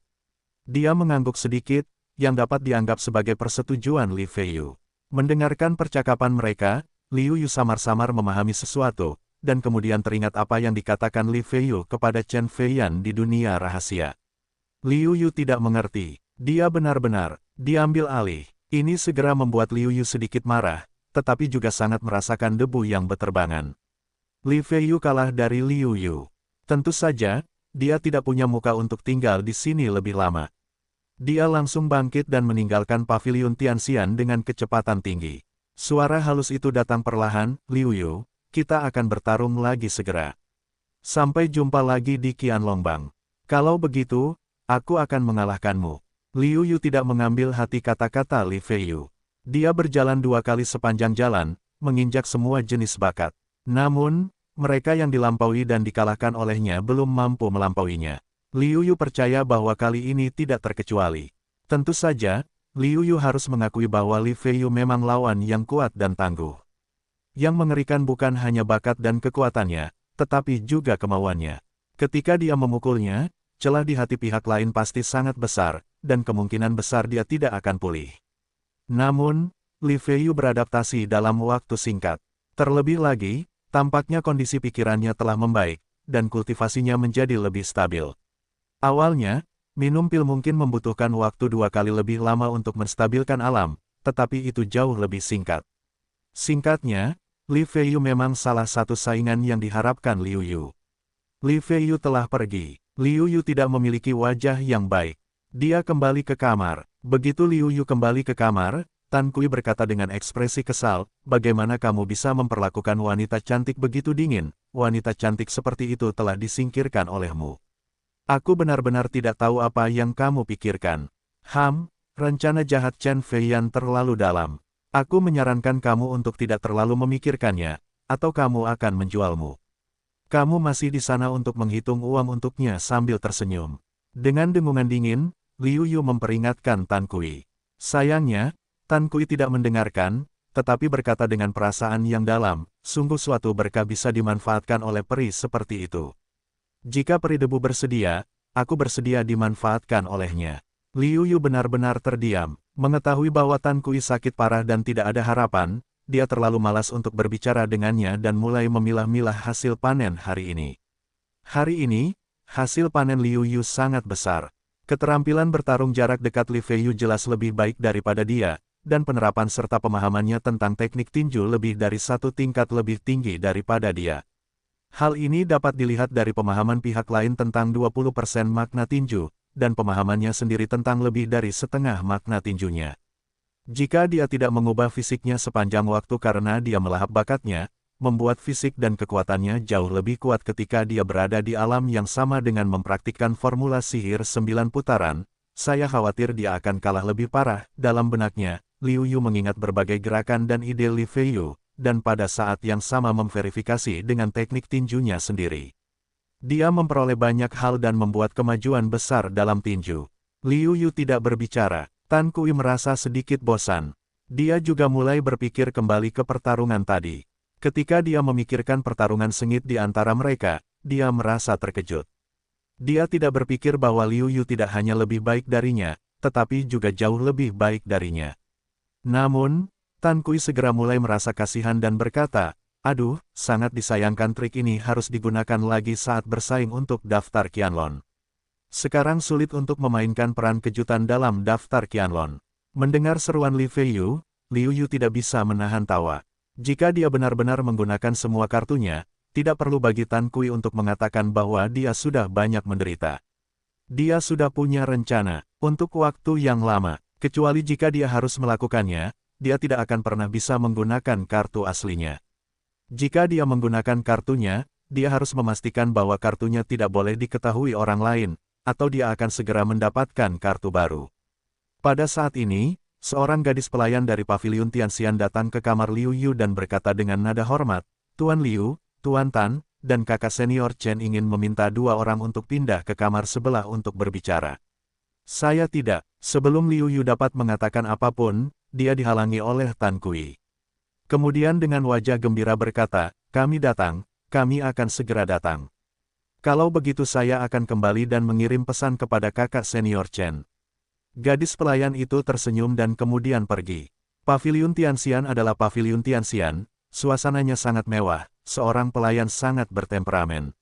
Dia mengangguk sedikit, yang dapat dianggap sebagai persetujuan Li Feiyu. Mendengarkan percakapan mereka, Liu Yu samar-samar memahami sesuatu, dan kemudian teringat apa yang dikatakan Li Feiyu kepada Chen Feiyan di dunia rahasia. Liu Yu tidak mengerti. Dia benar-benar diambil alih. Ini segera membuat Liu Yu sedikit marah, tetapi juga sangat merasakan debu yang berterbangan. Li Feiyu kalah dari Liu Yu. Tentu saja, dia tidak punya muka untuk tinggal di sini lebih lama. Dia langsung bangkit dan meninggalkan paviliun Tianxian dengan kecepatan tinggi. Suara halus itu datang perlahan, "Liu Yu, kita akan bertarung lagi segera. Sampai jumpa lagi di Qianlongbang. Kalau begitu, aku akan mengalahkanmu." Liu Yu tidak mengambil hati kata-kata Li Feiyu. Dia berjalan 2 kali sepanjang jalan, menginjak semua jenis bakat. Namun, mereka yang dilampaui dan dikalahkan olehnya belum mampu melampauinya. Liu Yu percaya bahwa kali ini tidak terkecuali. Tentu saja, Liu Yu harus mengakui bahwa Li Feiyu memang lawan yang kuat dan tangguh. Yang mengerikan bukan hanya bakat dan kekuatannya, tetapi juga kemauannya. Ketika dia memukulnya, celah di hati pihak lain pasti sangat besar, dan kemungkinan besar dia tidak akan pulih. Namun, Li Feiyu beradaptasi dalam waktu singkat. Terlebih lagi, tampaknya kondisi pikirannya telah membaik, dan kultivasinya menjadi lebih stabil. Awalnya, minum pil mungkin membutuhkan waktu 2 kali lebih lama untuk menstabilkan alam, tetapi itu jauh lebih singkat. Singkatnya, Li Feiyu memang salah satu saingan yang diharapkan Liu Yu. Li Feiyu telah pergi. Liu Yu tidak memiliki wajah yang baik. Dia kembali ke kamar. Begitu Liu Yu kembali ke kamar, Tan Kui berkata dengan ekspresi kesal, "Bagaimana kamu bisa memperlakukan wanita cantik begitu dingin? Wanita cantik seperti itu telah disingkirkan olehmu. Aku benar-benar tidak tahu apa yang kamu pikirkan." Rencana jahat Chen Feiyan terlalu dalam. Aku menyarankan kamu untuk tidak terlalu memikirkannya, atau kamu akan menjualmu. Kamu masih di sana untuk menghitung uang untuknya sambil tersenyum. Dengan dengungan dingin, Liu Yu memperingatkan Tan Kui. Sayangnya, Tan Kui tidak mendengarkan, tetapi berkata dengan perasaan yang dalam, sungguh suatu berkah bisa dimanfaatkan oleh peri seperti itu. Jika peri debu bersedia, aku bersedia dimanfaatkan olehnya. Liu Yu benar-benar terdiam, mengetahui bahwa Tan Kui sakit parah dan tidak ada harapan, dia terlalu malas untuk berbicara dengannya dan mulai memilah-milah hasil panen hari ini. Hari ini, hasil panen Liu Yu sangat besar. Keterampilan bertarung jarak dekat Li Feiyu jelas lebih baik daripada dia, dan penerapan serta pemahamannya tentang teknik tinju lebih dari 1 tingkat lebih tinggi daripada dia. Hal ini dapat dilihat dari pemahaman pihak lain tentang 20% makna tinju, dan pemahamannya sendiri tentang lebih dari setengah makna tinjunya. Jika dia tidak mengubah fisiknya sepanjang waktu karena dia melahap bakatnya, membuat fisik dan kekuatannya jauh lebih kuat ketika dia berada di alam yang sama dengan mempraktikkan formula sihir 9 putaran, saya khawatir dia akan kalah lebih parah. Dalam benaknya, Liu Yu mengingat berbagai gerakan dan ide Li Feiyu, dan pada saat yang sama memverifikasi dengan teknik tinjunya sendiri. Dia memperoleh banyak hal dan membuat kemajuan besar dalam tinju. Liu Yu tidak berbicara. Tan Kui merasa sedikit bosan. Dia juga mulai berpikir kembali ke pertarungan tadi. Ketika dia memikirkan pertarungan sengit di antara mereka, dia merasa terkejut. Dia tidak berpikir bahwa Liu Yu tidak hanya lebih baik darinya, tetapi juga jauh lebih baik darinya. Namun, Tan Kui segera mulai merasa kasihan dan berkata, "Aduh, sangat disayangkan trik ini harus digunakan lagi saat bersaing untuk daftar Qianlong. Sekarang sulit untuk memainkan peran kejutan dalam daftar Qianlong." Mendengar seruan Li Feiyu, Liu Yu tidak bisa menahan tawa. Jika dia benar-benar menggunakan semua kartunya, tidak perlu bagi Tan Kui untuk mengatakan bahwa dia sudah banyak menderita. Dia sudah punya rencana untuk waktu yang lama, kecuali jika dia harus melakukannya, dia tidak akan pernah bisa menggunakan kartu aslinya. Jika dia menggunakan kartunya, dia harus memastikan bahwa kartunya tidak boleh diketahui orang lain, atau dia akan segera mendapatkan kartu baru. Pada saat ini, seorang gadis pelayan dari Paviliun Tianxian datang ke kamar Liu Yu dan berkata dengan nada hormat, "Tuan Liu, Tuan Tan, dan kakak senior Chen ingin meminta 2 orang untuk pindah ke kamar sebelah untuk berbicara." "Saya tidak." Sebelum Liu Yu dapat mengatakan apapun, dia dihalangi oleh Tan Kui. Kemudian dengan wajah gembira berkata, "Kami datang, kami akan segera datang. Kalau begitu saya akan kembali dan mengirim pesan kepada kakak senior Chen." Gadis pelayan itu tersenyum dan kemudian pergi. Paviliun Tianxian adalah Paviliun Tianxian, suasananya sangat mewah, seorang pelayan sangat bertemperamen.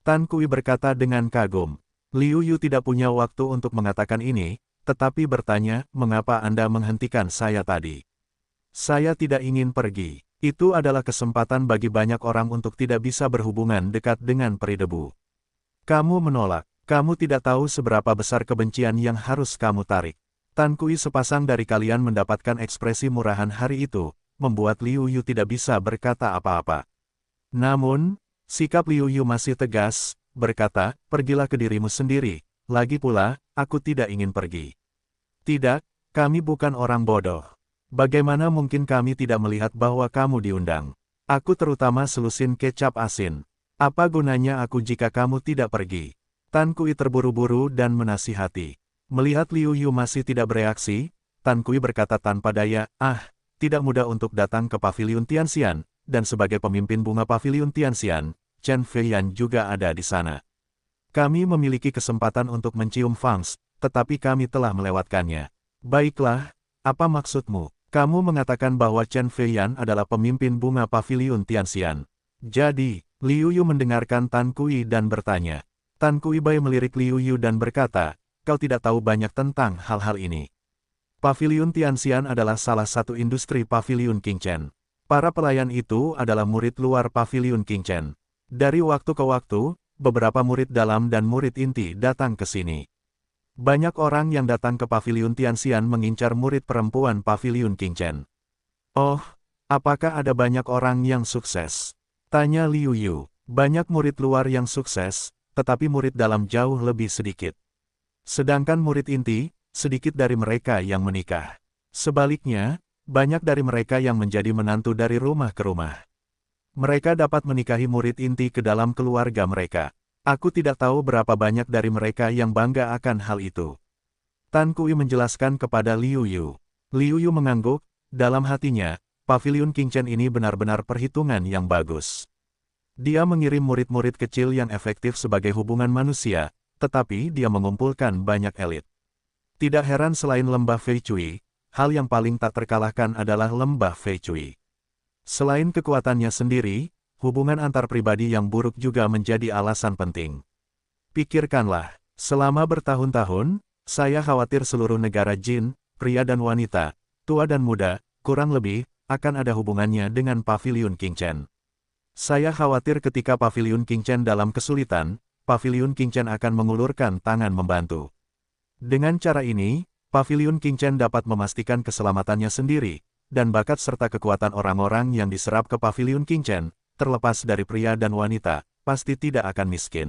Tan Kui berkata dengan kagum. Liu Yu tidak punya waktu untuk mengatakan ini, tetapi bertanya, "Mengapa Anda menghentikan saya tadi?" "Saya tidak ingin pergi. Itu adalah kesempatan bagi banyak orang untuk tidak bisa berhubungan dekat dengan peri debu. Kamu menolak. Kamu tidak tahu seberapa besar kebencian yang harus kamu tarik." Tan Kui sepasang dari kalian mendapatkan ekspresi murahan hari itu, membuat Liu Yu tidak bisa berkata apa-apa. Namun, sikap Liu Yu masih tegas, berkata, "Pergilah ke dirimu sendiri, lagi pula, aku tidak ingin pergi." "Tidak, kami bukan orang bodoh. Bagaimana mungkin kami tidak melihat bahwa kamu diundang? Aku terutama selusin kecap asin. Apa gunanya aku jika kamu tidak pergi?" Tan Kui terburu-buru dan menasihati. Melihat Liu Yu masih tidak bereaksi, Tan Kui berkata tanpa daya, "Tidak mudah untuk datang ke Paviliun Tianxian, dan sebagai pemimpin bunga Paviliun Tianxian, Chen Feiyan juga ada di sana. Kami memiliki kesempatan untuk mencium Fangs, tetapi kami telah melewatkannya." "Baiklah, apa maksudmu?" Kamu mengatakan bahwa Chen Feiyan adalah pemimpin bunga Paviliun Tianxian. Jadi, Liu Yu mendengarkan Tan Kui dan bertanya. Tan Kui Bai melirik Liu Yu dan berkata, kau tidak tahu banyak tentang hal-hal ini. Paviliun Tianxian adalah salah satu industri Paviliun Qingchen. Para pelayan itu adalah murid luar Paviliun Qingchen. Dari waktu ke waktu, beberapa murid dalam dan murid inti datang ke sini. Banyak orang yang datang ke Paviliun Tianxian mengincar murid perempuan Paviliun Qingchen. Oh, apakah ada banyak orang yang sukses? Tanya Liu Yu. Banyak murid luar yang sukses, tetapi murid dalam jauh lebih sedikit. Sedangkan murid inti, sedikit dari mereka yang menikah. Sebaliknya, banyak dari mereka yang menjadi menantu dari rumah ke rumah. Mereka dapat menikahi murid inti ke dalam keluarga mereka. Aku tidak tahu berapa banyak dari mereka yang bangga akan hal itu. Tan Kui menjelaskan kepada Liu Yu. Liu Yu mengangguk, dalam hatinya, Paviliun Qingchen ini benar-benar perhitungan yang bagus. Dia mengirim murid-murid kecil yang efektif sebagai hubungan manusia, tetapi dia mengumpulkan banyak elit. Tidak heran selain lembah Fei Cui, hal yang paling tak terkalahkan adalah lembah Fei Cui. Selain kekuatannya sendiri, hubungan antar pribadi yang buruk juga menjadi alasan penting. Pikirkanlah, selama bertahun-tahun, saya khawatir seluruh negara jin, pria dan wanita, tua dan muda, kurang lebih, akan ada hubungannya dengan Paviliun Qingchen. Saya khawatir ketika Paviliun Qingchen dalam kesulitan, Paviliun Qingchen akan mengulurkan tangan membantu. Dengan cara ini, Paviliun Qingchen dapat memastikan keselamatannya sendiri, dan bakat serta kekuatan orang-orang yang diserap ke Paviliun Qingchen, terlepas dari pria dan wanita, pasti tidak akan miskin.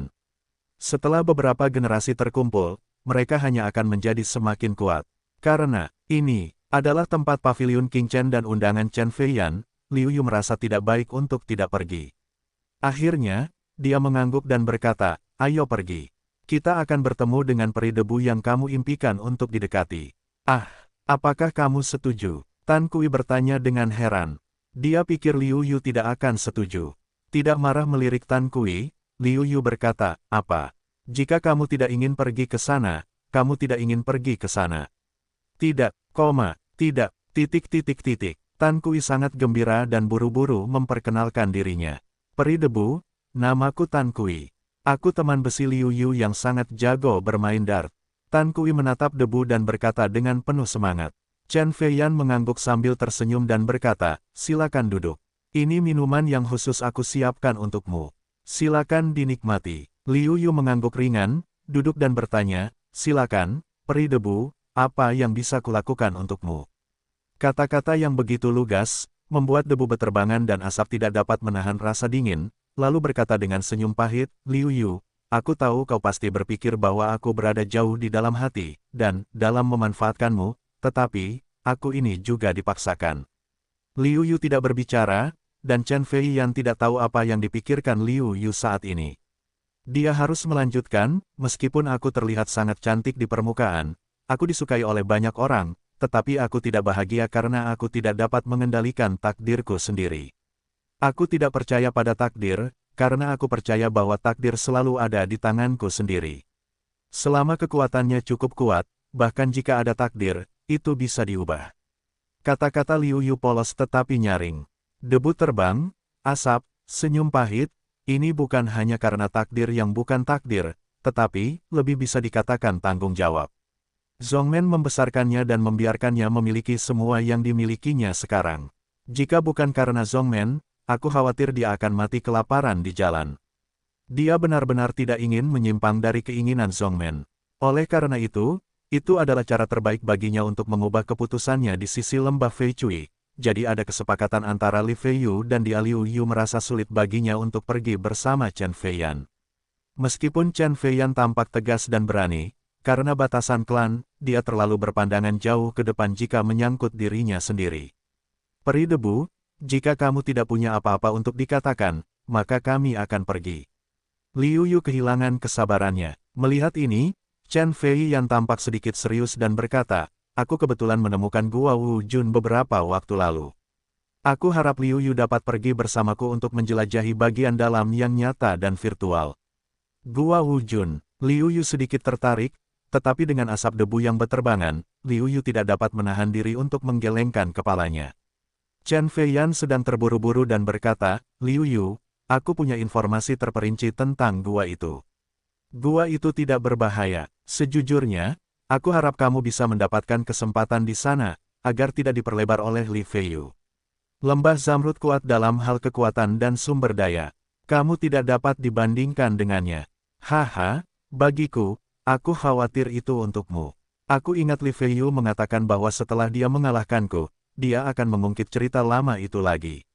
Setelah beberapa generasi terkumpul, mereka hanya akan menjadi semakin kuat. Karena ini adalah tempat Paviliun Qingchen dan undangan Chen Feiyan, Liu Yu merasa tidak baik untuk tidak pergi. Akhirnya, dia mengangguk dan berkata, ayo pergi. Kita akan bertemu dengan peri debu yang kamu impikan untuk didekati. Ah, apakah kamu setuju? Tan Kui bertanya dengan heran. Dia pikir Liu Yu tidak akan setuju. Tidak marah melirik Tan Kui, Liu Yu berkata, apa? Jika kamu tidak ingin pergi ke sana, kamu tidak ingin pergi ke sana. Tidak, tidak, titik. Tan Kui sangat gembira dan buru-buru memperkenalkan dirinya. Peri debu, namaku Tan Kui. Aku teman besi Liu Yu yang sangat jago bermain dart. Tan Kui menatap debu dan berkata dengan penuh semangat. Chen Feiyan mengangguk sambil tersenyum dan berkata, silakan duduk. Ini minuman yang khusus aku siapkan untukmu. Silakan dinikmati. Liu Yu mengangguk ringan, duduk dan bertanya, silakan, peri debu, apa yang bisa kulakukan untukmu? Kata-kata yang begitu lugas, membuat debu beterbangan dan asap tidak dapat menahan rasa dingin, lalu berkata dengan senyum pahit, Liu Yu, aku tahu kau pasti berpikir bahwa aku berada jauh di dalam hati, dan, dalam memanfaatkanmu, tetapi, aku ini juga dipaksakan. Liu Yu tidak berbicara, dan Chen Feiyan tidak tahu apa yang dipikirkan Liu Yu saat ini. Dia harus melanjutkan, meskipun aku terlihat sangat cantik di permukaan, aku disukai oleh banyak orang, tetapi aku tidak bahagia karena aku tidak dapat mengendalikan takdirku sendiri. Aku tidak percaya pada takdir, karena aku percaya bahwa takdir selalu ada di tanganku sendiri. Selama kekuatannya cukup kuat, bahkan jika ada takdir, itu bisa diubah. Kata-kata Liu Yu polos tetapi nyaring. Debu terbang, asap, senyum pahit, ini bukan hanya karena takdir yang bukan takdir, tetapi, lebih bisa dikatakan tanggung jawab. Zhongmen membesarkannya dan membiarkannya memiliki semua yang dimilikinya sekarang. Jika bukan karena Zhongmen, aku khawatir dia akan mati kelaparan di jalan. Dia benar-benar tidak ingin menyimpang dari keinginan Zhongmen. Oleh karena itu adalah cara terbaik baginya untuk mengubah keputusannya di sisi lembah Fei Cui. Jadi ada kesepakatan antara Li Feiyu dan Dia Liu Yu merasa sulit baginya untuk pergi bersama Chen Feiyan. Meskipun Chen Feiyan tampak tegas dan berani, karena batasan klan, dia terlalu berpandangan jauh ke depan jika menyangkut dirinya sendiri. Peri debu, jika kamu tidak punya apa-apa untuk dikatakan, maka kami akan pergi. Liu Yu kehilangan kesabarannya. Melihat ini, Chen Feiyan tampak sedikit serius dan berkata, aku kebetulan menemukan Gua Wu Jun beberapa waktu lalu. Aku harap Liu Yu dapat pergi bersamaku untuk menjelajahi bagian dalam yang nyata dan virtual. Gua Wu Jun, Liu Yu sedikit tertarik, tetapi dengan asap debu yang beterbangan, Liu Yu tidak dapat menahan diri untuk menggelengkan kepalanya. Chen Feiyan sedang terburu-buru dan berkata, Liu Yu, aku punya informasi terperinci tentang gua itu. Gua itu tidak berbahaya. Sejujurnya, aku harap kamu bisa mendapatkan kesempatan di sana, agar tidak diperlebar oleh Li Feiyu. Lembah Zamrud kuat dalam hal kekuatan dan sumber daya. Kamu tidak dapat dibandingkan dengannya. Haha, bagiku, aku khawatir itu untukmu. Aku ingat Li Feiyu mengatakan bahwa setelah dia mengalahkanku, dia akan mengungkit cerita lama itu lagi.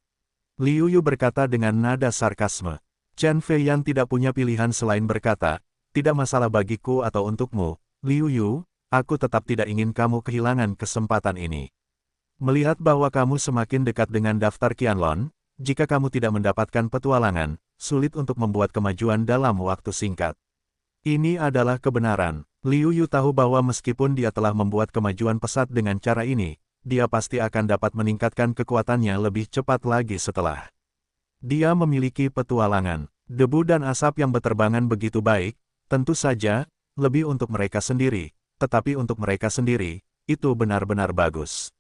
Liu Yu berkata dengan nada sarkasme. Chen Feiyan tidak punya pilihan selain berkata, tidak masalah bagiku atau untukmu, Liu Yu, aku tetap tidak ingin kamu kehilangan kesempatan ini. Melihat bahwa kamu semakin dekat dengan daftar Qianlong, jika kamu tidak mendapatkan petualangan, sulit untuk membuat kemajuan dalam waktu singkat. Ini adalah kebenaran. Liu Yu tahu bahwa meskipun dia telah membuat kemajuan pesat dengan cara ini, dia pasti akan dapat meningkatkan kekuatannya lebih cepat lagi setelah dia memiliki petualangan. Debu dan asap yang beterbangan begitu baik, tentu saja, lebih untuk mereka sendiri, tetapi untuk mereka sendiri, itu benar-benar bagus.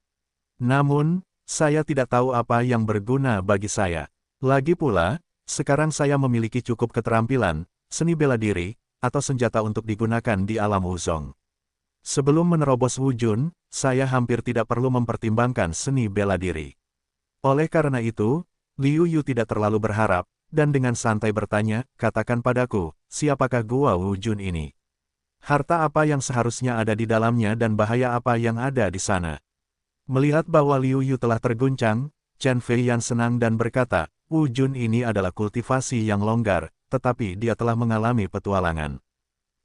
Namun, saya tidak tahu apa yang berguna bagi saya. Lagi pula, sekarang saya memiliki cukup keterampilan, seni bela diri, atau senjata untuk digunakan di alam Wuzong. Sebelum menerobos Wujun, saya hampir tidak perlu mempertimbangkan seni bela diri. Oleh karena itu, Liu Yu tidak terlalu berharap, dan dengan santai bertanya, katakan padaku, siapakah gua Wujun ini? Harta apa yang seharusnya ada di dalamnya dan bahaya apa yang ada di sana? Melihat bahwa Liu Yu telah terguncang, Chen Feiyan senang dan berkata, Wujun ini adalah kultivasi yang longgar, tetapi dia telah mengalami petualangan.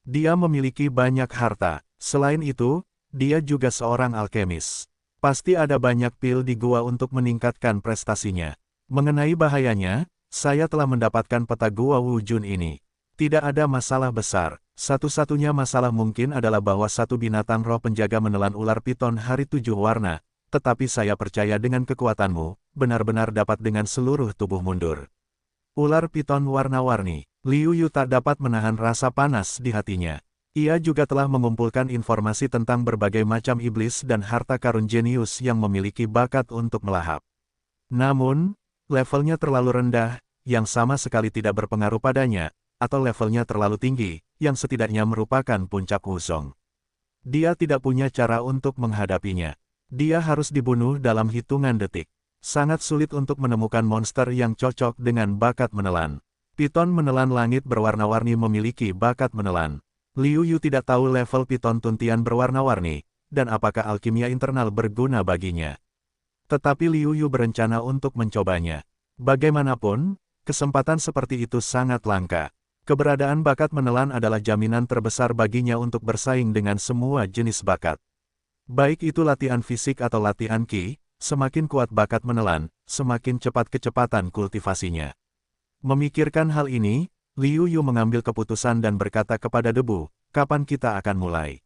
Dia memiliki banyak harta. Selain itu, dia juga seorang alkemis. Pasti ada banyak pil di gua untuk meningkatkan prestasinya. Mengenai bahayanya, saya telah mendapatkan peta gua Wujun ini. Tidak ada masalah besar. Satu-satunya masalah mungkin adalah bahwa satu binatang roh penjaga menelan ular piton hari 7 warna, tetapi saya percaya dengan kekuatanmu, benar-benar dapat dengan seluruh tubuh mundur. Ular piton warna-warni. Liu Yu tak dapat menahan rasa panas di hatinya. Ia juga telah mengumpulkan informasi tentang berbagai macam iblis dan harta karun jenius yang memiliki bakat untuk melahap. Namun, levelnya terlalu rendah, yang sama sekali tidak berpengaruh padanya, atau levelnya terlalu tinggi, yang setidaknya merupakan puncak Wuzong. Dia tidak punya cara untuk menghadapinya. Dia harus dibunuh dalam hitungan detik. Sangat sulit untuk menemukan monster yang cocok dengan bakat menelan. Piton menelan langit berwarna-warni memiliki bakat menelan. Liu Yu tidak tahu level piton tuntian berwarna-warni, dan apakah alkimia internal berguna baginya. Tetapi Liu Yu berencana untuk mencobanya. Bagaimanapun, kesempatan seperti itu sangat langka. Keberadaan bakat menelan adalah jaminan terbesar baginya untuk bersaing dengan semua jenis bakat. Baik itu latihan fisik atau latihan Qi, semakin kuat bakat menelan, semakin cepat kecepatan kultivasinya. Memikirkan hal ini, Liu Yu mengambil keputusan dan berkata kepada debu, kapan kita akan mulai?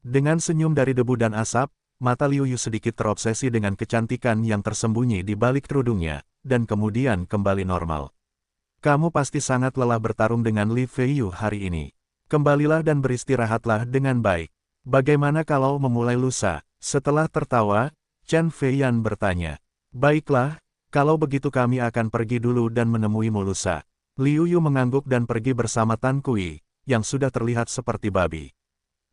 Dengan senyum dari debu dan asap, mata Liu Yu sedikit terobsesi dengan kecantikan yang tersembunyi di balik kerudungnya, dan kemudian kembali normal. Kamu pasti sangat lelah bertarung dengan Li Feiyu hari ini. Kembalilah dan beristirahatlah dengan baik. Bagaimana kalau memulai lusa? Setelah tertawa, Chen Feiyan bertanya. Baiklah, kalau begitu kami akan pergi dulu dan menemuimu lusa. Liu Yu mengangguk dan pergi bersama Tan Kui, yang sudah terlihat seperti babi.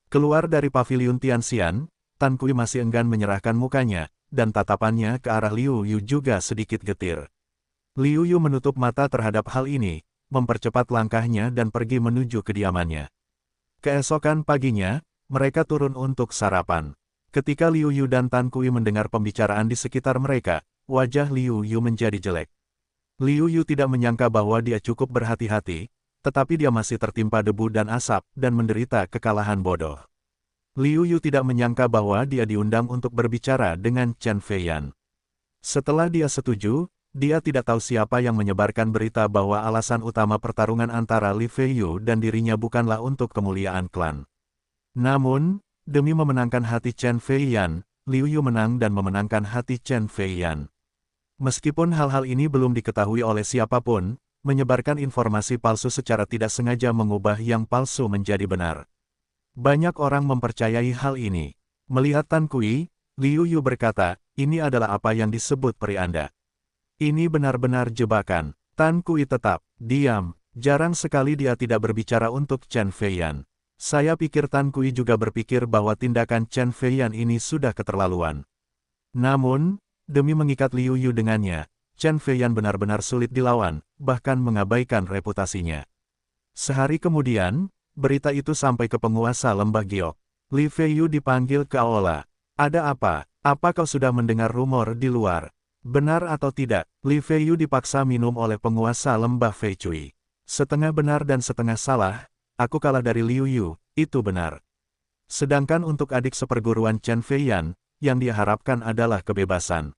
Keluar dari paviliun Tianxian, Tan Kui masih enggan menyerahkan mukanya, dan tatapannya ke arah Liu Yu juga sedikit getir. Liu Yu menutup mata terhadap hal ini, mempercepat langkahnya dan pergi menuju kediamannya. Keesokan paginya, mereka turun untuk sarapan. Ketika Liu Yu dan Tan Kui mendengar pembicaraan di sekitar mereka, wajah Liu Yu menjadi jelek. Liu Yu tidak menyangka bahwa dia cukup berhati-hati, tetapi dia masih tertimpa debu dan asap, dan menderita kekalahan bodoh. Liu Yu tidak menyangka bahwa dia diundang untuk berbicara dengan Chen Feiyan. Setelah dia setuju, dia tidak tahu siapa yang menyebarkan berita bahwa alasan utama pertarungan antara Li Feiyu dan dirinya bukanlah untuk kemuliaan klan. Namun, demi memenangkan hati Chen Feiyan, Liu Yu menang dan memenangkan hati Chen Feiyan. Meskipun hal-hal ini belum diketahui oleh siapapun, menyebarkan informasi palsu secara tidak sengaja mengubah yang palsu menjadi benar. Banyak orang mempercayai hal ini. Melihat Tan Kui, Liu Yu berkata, ini adalah apa yang disebut peri Anda. Ini benar-benar jebakan. Tan Kui tetap diam. Jarang sekali dia tidak berbicara untuk Chen Feiyan. Saya pikir Tan Kui juga berpikir bahwa tindakan Chen Feiyan ini sudah keterlaluan. Namun, demi mengikat Liu Yu dengannya, Chen Feiyan benar-benar sulit dilawan, bahkan mengabaikan reputasinya. Sehari kemudian, berita itu sampai ke penguasa lembah Giok. Li Feiyu dipanggil ke aula. Ada apa? Apa kau sudah mendengar rumor di luar? Benar atau tidak? Li Feiyu dipaksa minum oleh penguasa lembah Feicui. Setengah benar dan setengah salah, aku kalah dari Liu Yu, itu benar. Sedangkan untuk adik seperguruan Chen Feiyan, yang dia harapkan adalah kebebasan.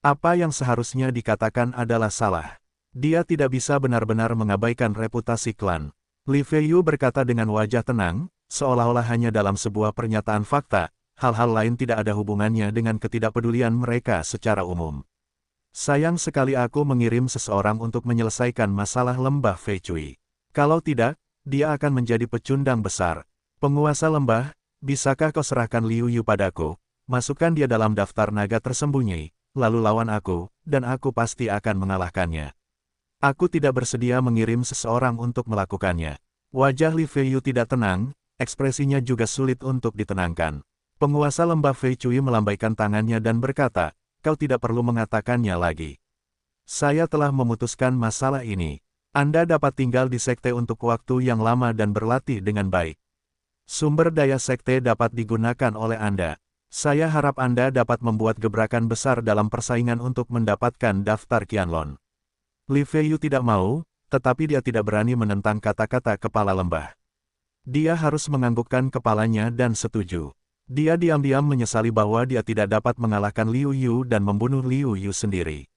Apa yang seharusnya dikatakan adalah salah. Dia tidak bisa benar-benar mengabaikan reputasi klan. Li Feiyu berkata dengan wajah tenang, seolah-olah hanya dalam sebuah pernyataan fakta, hal-hal lain tidak ada hubungannya dengan ketidakpedulian mereka secara umum. Sayang sekali aku mengirim seseorang untuk menyelesaikan masalah lembah Feicui. Kalau tidak, dia akan menjadi pecundang besar. Penguasa lembah, bisakah kau serahkan Liu Yu padaku? Masukkan dia dalam daftar naga tersembunyi, lalu lawan aku, dan aku pasti akan mengalahkannya. Aku tidak bersedia mengirim seseorang untuk melakukannya. Wajah Li Feiyu tidak tenang, ekspresinya juga sulit untuk ditenangkan. Penguasa lembah Feicui melambaikan tangannya dan berkata, kau tidak perlu mengatakannya lagi. Saya telah memutuskan masalah ini. Anda dapat tinggal di sekte untuk waktu yang lama dan berlatih dengan baik. Sumber daya sekte dapat digunakan oleh Anda. Saya harap Anda dapat membuat gebrakan besar dalam persaingan untuk mendapatkan daftar Qianlong. Li Feiyu tidak mau, tetapi dia tidak berani menentang kata-kata kepala lembah. Dia harus menganggukkan kepalanya dan setuju. Dia diam-diam menyesali bahwa dia tidak dapat mengalahkan Liu Yu dan membunuh Liu Yu sendiri.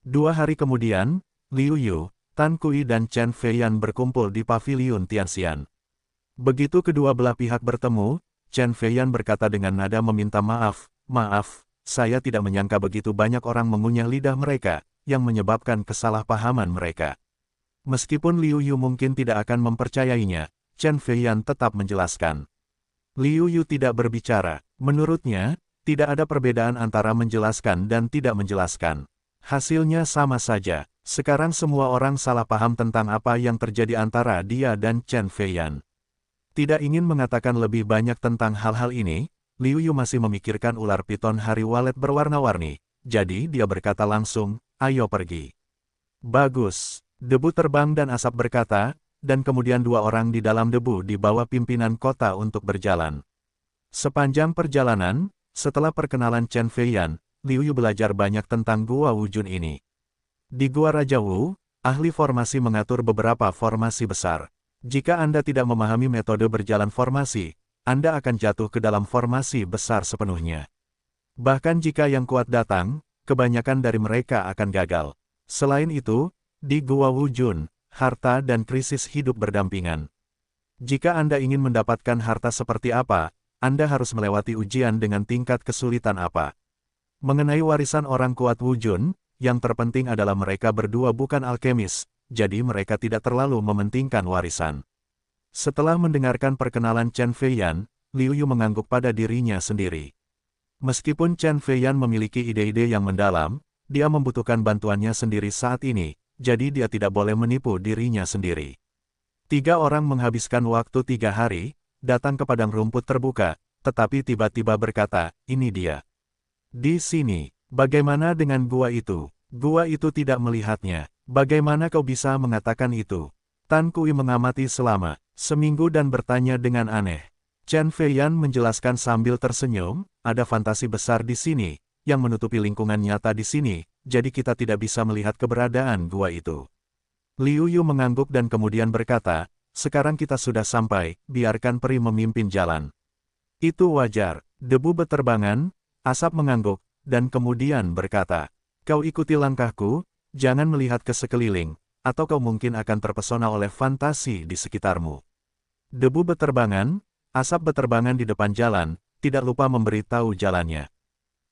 2 hari kemudian, Liu Yu, Tan Kui dan Chen Feiyan berkumpul di paviliun Tianxian. Begitu kedua belah pihak bertemu, Chen Feiyan berkata dengan nada meminta maaf, "Maaf, saya tidak menyangka begitu banyak orang mengunyah lidah mereka, yang menyebabkan kesalahpahaman mereka." Meskipun Liu Yu mungkin tidak akan mempercayainya, Chen Feiyan tetap menjelaskan. Liu Yu tidak berbicara. Menurutnya, tidak ada perbedaan antara menjelaskan dan tidak menjelaskan. Hasilnya sama saja. Sekarang semua orang salah paham tentang apa yang terjadi antara dia dan Chen Feiyan. Tidak ingin mengatakan lebih banyak tentang hal-hal ini, Liu Yu masih memikirkan ular piton hari walet berwarna-warni. Jadi dia berkata langsung, ayo pergi. Bagus. Debu terbang dan asap berkata, dan kemudian 2 orang di dalam debu dibawa pimpinan kota untuk berjalan. Sepanjang perjalanan, setelah perkenalan Chen Feiyan, Liu Yu belajar banyak tentang Gua Wujun ini. Di Gua Raja Wu, ahli formasi mengatur beberapa formasi besar. Jika Anda tidak memahami metode berjalan formasi, Anda akan jatuh ke dalam formasi besar sepenuhnya. Bahkan jika yang kuat datang, kebanyakan dari mereka akan gagal. Selain itu, di Gua Wujun, harta dan krisis hidup berdampingan. Jika Anda ingin mendapatkan harta seperti apa, Anda harus melewati ujian dengan tingkat kesulitan apa. Mengenai warisan orang kuat Wujun, yang terpenting adalah mereka berdua bukan alkemis, jadi mereka tidak terlalu mementingkan warisan. Setelah mendengarkan perkenalan Chen Feiyan, Liu Yu mengangguk pada dirinya sendiri. Meskipun Chen Feiyan memiliki ide-ide yang mendalam, dia membutuhkan bantuannya sendiri saat ini, jadi dia tidak boleh menipu dirinya sendiri. 3 orang menghabiskan waktu 3 hari, datang ke padang rumput terbuka, tetapi tiba-tiba berkata, ini dia. Di sini, bagaimana dengan gua itu? Gua itu tidak melihatnya. Bagaimana kau bisa mengatakan itu? Tan Kui mengamati selama seminggu dan bertanya dengan aneh. Chen Feiyan menjelaskan sambil tersenyum, ada fantasi besar di sini, yang menutupi lingkungan nyata di sini, jadi kita tidak bisa melihat keberadaan gua itu. Liu Yu mengangguk dan kemudian berkata, sekarang kita sudah sampai, biarkan peri memimpin jalan. Itu wajar. Debu beterbangan, asap mengangguk, dan kemudian berkata, kau ikuti langkahku, jangan melihat ke sekeliling, atau kau mungkin akan terpesona oleh fantasi di sekitarmu. Debu beterbangan, asap beterbangan di depan jalan, tidak lupa memberitahu jalannya.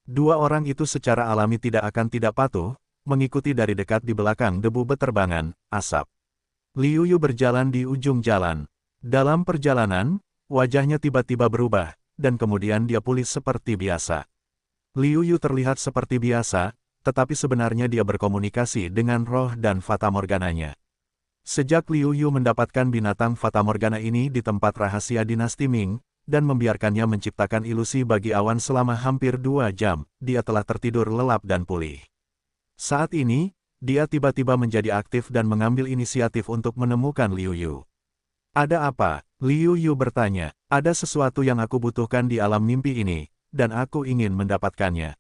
2 orang itu secara alami tidak akan tidak patuh, mengikuti dari dekat di belakang debu beterbangan, asap. Liu Yu berjalan di ujung jalan. Dalam perjalanan, wajahnya tiba-tiba berubah, dan kemudian dia pulih seperti biasa. Liu Yu terlihat seperti biasa, tetapi sebenarnya dia berkomunikasi dengan roh dan fatamorgananya. Sejak Liu Yu mendapatkan binatang fatamorgana ini di tempat rahasia dinasti Ming, dan membiarkannya menciptakan ilusi bagi awan selama hampir 2 jam, dia telah tertidur lelap dan pulih. Saat ini, dia tiba-tiba menjadi aktif dan mengambil inisiatif untuk menemukan Liu Yu. Ada apa? Liu Yu bertanya. Ada sesuatu yang aku butuhkan di alam mimpi ini, dan aku ingin mendapatkannya.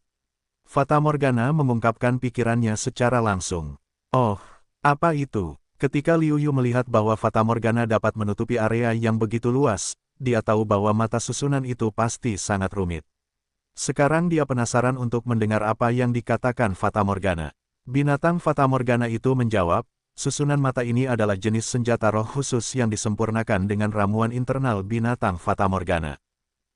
Fatamorgana mengungkapkan pikirannya secara langsung. Oh, apa itu? Ketika Liu Yu melihat bahwa Fatamorgana dapat menutupi area yang begitu luas, dia tahu bahwa mata susunan itu pasti sangat rumit. Sekarang dia penasaran untuk mendengar apa yang dikatakan Fatamorgana. Binatang Fatamorgana itu menjawab, susunan mata ini adalah jenis senjata roh khusus yang disempurnakan dengan ramuan internal binatang Fatamorgana.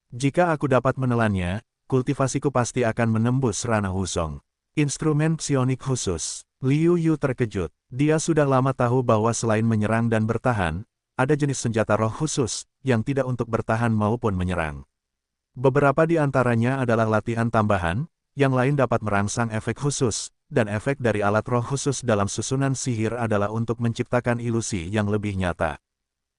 Jika aku dapat menelannya, kultivasiku pasti akan menembus ranah Wusong. Instrumen psionik khusus. Liu Yu terkejut. Dia sudah lama tahu bahwa selain menyerang dan bertahan, ada jenis senjata roh khusus, yang tidak untuk bertahan maupun menyerang. Beberapa di antaranya adalah latihan tambahan, yang lain dapat merangsang efek khusus, dan efek dari alat roh khusus dalam susunan sihir adalah untuk menciptakan ilusi yang lebih nyata.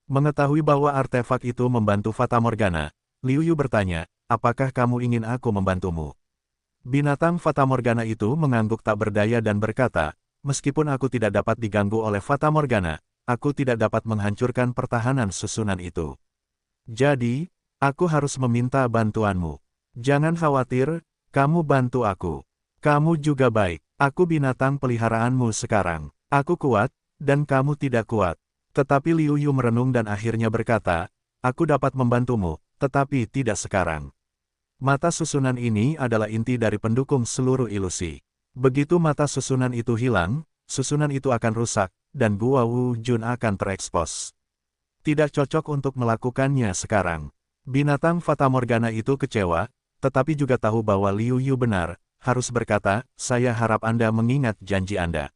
Mengetahui bahwa artefak itu membantu Fatamorgana, Liu Yu bertanya, apakah kamu ingin aku membantumu? Binatang Fatamorgana itu mengangguk tak berdaya dan berkata, meskipun aku tidak dapat diganggu oleh Fatamorgana, aku tidak dapat menghancurkan pertahanan susunan itu. Jadi, aku harus meminta bantuanmu. Jangan khawatir, kamu bantu aku. Kamu juga baik. Aku binatang peliharaanmu sekarang. Aku kuat, dan kamu tidak kuat. Tetapi Liu Yu merenung dan akhirnya berkata, aku dapat membantumu, tetapi tidak sekarang. Mata susunan ini adalah inti dari pendukung seluruh ilusi. Begitu mata susunan itu hilang, susunan itu akan rusak, dan Gua Wu Jun akan terekspos. Tidak cocok untuk melakukannya sekarang. Binatang Fatamorgana itu kecewa, tetapi juga tahu bahwa Liu Yu benar, harus berkata, saya harap Anda mengingat janji Anda.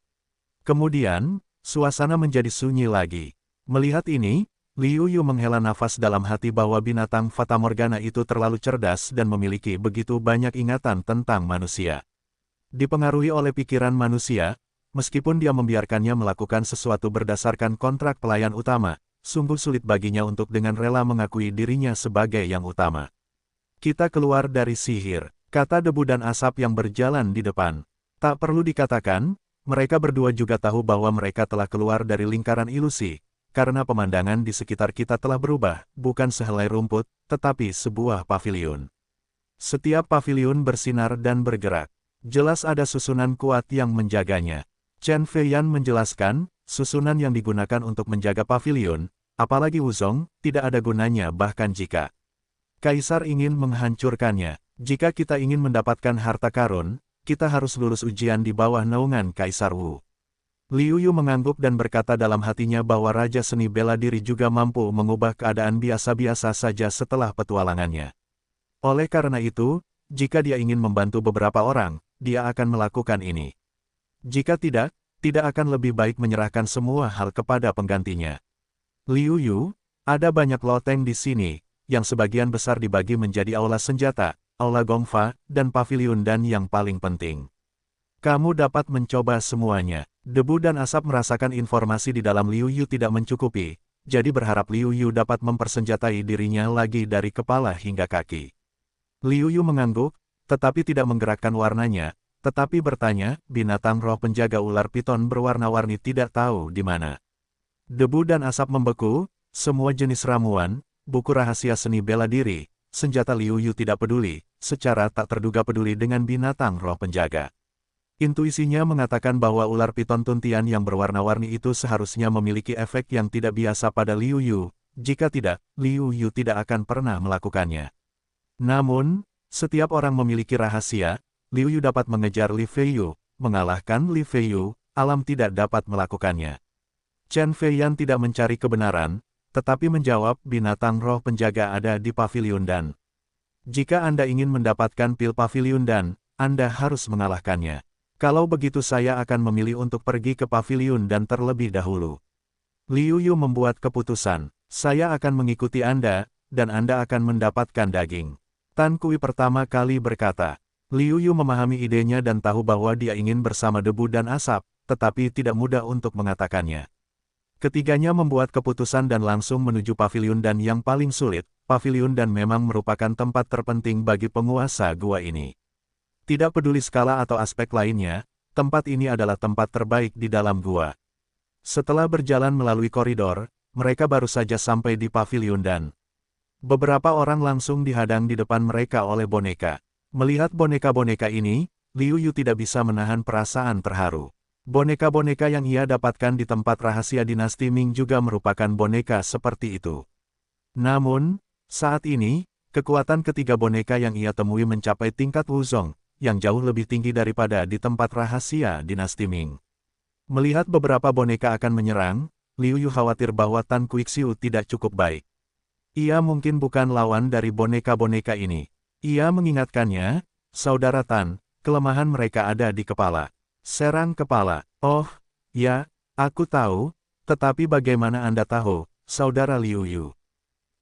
Kemudian, suasana menjadi sunyi lagi. Melihat ini, Liu Yu menghela nafas dalam hati bahwa binatang Fatamorgana itu terlalu cerdas dan memiliki begitu banyak ingatan tentang manusia. Dipengaruhi oleh pikiran manusia, meskipun dia membiarkannya melakukan sesuatu berdasarkan kontrak pelayan utama, sungguh sulit baginya untuk dengan rela mengakui dirinya sebagai yang utama. Kita keluar dari sihir, kata debu dan asap yang berjalan di depan. Tak perlu dikatakan, mereka berdua juga tahu bahwa mereka telah keluar dari lingkaran ilusi, karena pemandangan di sekitar kita telah berubah, bukan sehelai rumput, tetapi sebuah paviliun. Setiap paviliun bersinar dan bergerak. Jelas ada susunan kuat yang menjaganya. Chen Feiyan menjelaskan, susunan yang digunakan untuk menjaga paviliun, apalagi Wuzong, tidak ada gunanya bahkan jika Kaisar ingin menghancurkannya. Jika kita ingin mendapatkan harta karun, kita harus lulus ujian di bawah naungan Kaisar Wu. Liu Yu mengangguk dan berkata dalam hatinya bahwa Raja Seni Bela Diri juga mampu mengubah keadaan biasa-biasa saja setelah petualangannya. Oleh karena itu, jika dia ingin membantu beberapa orang, dia akan melakukan ini. Jika tidak, tidak akan lebih baik menyerahkan semua hal kepada penggantinya. Liu Yu, ada banyak loteng di sini, yang sebagian besar dibagi menjadi aula senjata, aula gongfa, dan paviliun dan yang paling penting. Kamu dapat mencoba semuanya. Debu dan asap merasakan informasi di dalam Liu Yu tidak mencukupi, jadi berharap Liu Yu dapat mempersenjatai dirinya lagi dari kepala hingga kaki. Liu Yu mengangguk, tetapi tidak menggerakkan warnanya, tetapi bertanya, binatang roh penjaga ular piton berwarna-warni tidak tahu di mana. Debu dan asap membeku, semua jenis ramuan, buku rahasia seni bela diri, senjata Liu Yu tidak peduli, secara tak terduga peduli dengan binatang roh penjaga. Intuisinya mengatakan bahwa ular piton tuntian yang berwarna-warni itu seharusnya memiliki efek yang tidak biasa pada Liu Yu, jika tidak, Liu Yu tidak akan pernah melakukannya. Namun, setiap orang memiliki rahasia, Liu Yu dapat mengejar Li Feiyu, mengalahkan Li Feiyu, alam tidak dapat melakukannya. Chen Feiyan tidak mencari kebenaran, tetapi menjawab binatang roh penjaga ada di paviliun dan. Jika Anda ingin mendapatkan pil paviliun dan, Anda harus mengalahkannya. Kalau begitu saya akan memilih untuk pergi ke paviliun dan terlebih dahulu. Liu Yu membuat keputusan, saya akan mengikuti Anda, dan Anda akan mendapatkan daging. Tan Kui pertama kali berkata. Liu Yu memahami idenya dan tahu bahwa dia ingin bersama debu dan asap, tetapi tidak mudah untuk mengatakannya. Ketiganya membuat keputusan dan langsung menuju paviliun dan yang paling sulit, paviliun dan memang merupakan tempat terpenting bagi penguasa gua ini. Tidak peduli skala atau aspek lainnya, tempat ini adalah tempat terbaik di dalam gua. Setelah berjalan melalui koridor, mereka baru saja sampai di paviliun dan beberapa orang langsung dihadang di depan mereka oleh boneka. Melihat boneka-boneka ini, Liu Yu tidak bisa menahan perasaan terharu. Boneka-boneka yang ia dapatkan di tempat rahasia dinasti Ming juga merupakan boneka seperti itu. Namun, saat ini, kekuatan ketiga boneka yang ia temui mencapai tingkat Wuzong, yang jauh lebih tinggi daripada di tempat rahasia dinasti Ming. Melihat beberapa boneka akan menyerang, Liu Yu khawatir bahwa Tan Kuixiu tidak cukup baik. Ia mungkin bukan lawan dari boneka-boneka ini. Ia mengingatkannya, Saudara Tan, kelemahan mereka ada di kepala. Serang kepala. Oh, ya, aku tahu, tetapi bagaimana Anda tahu, Saudara Liu Yu?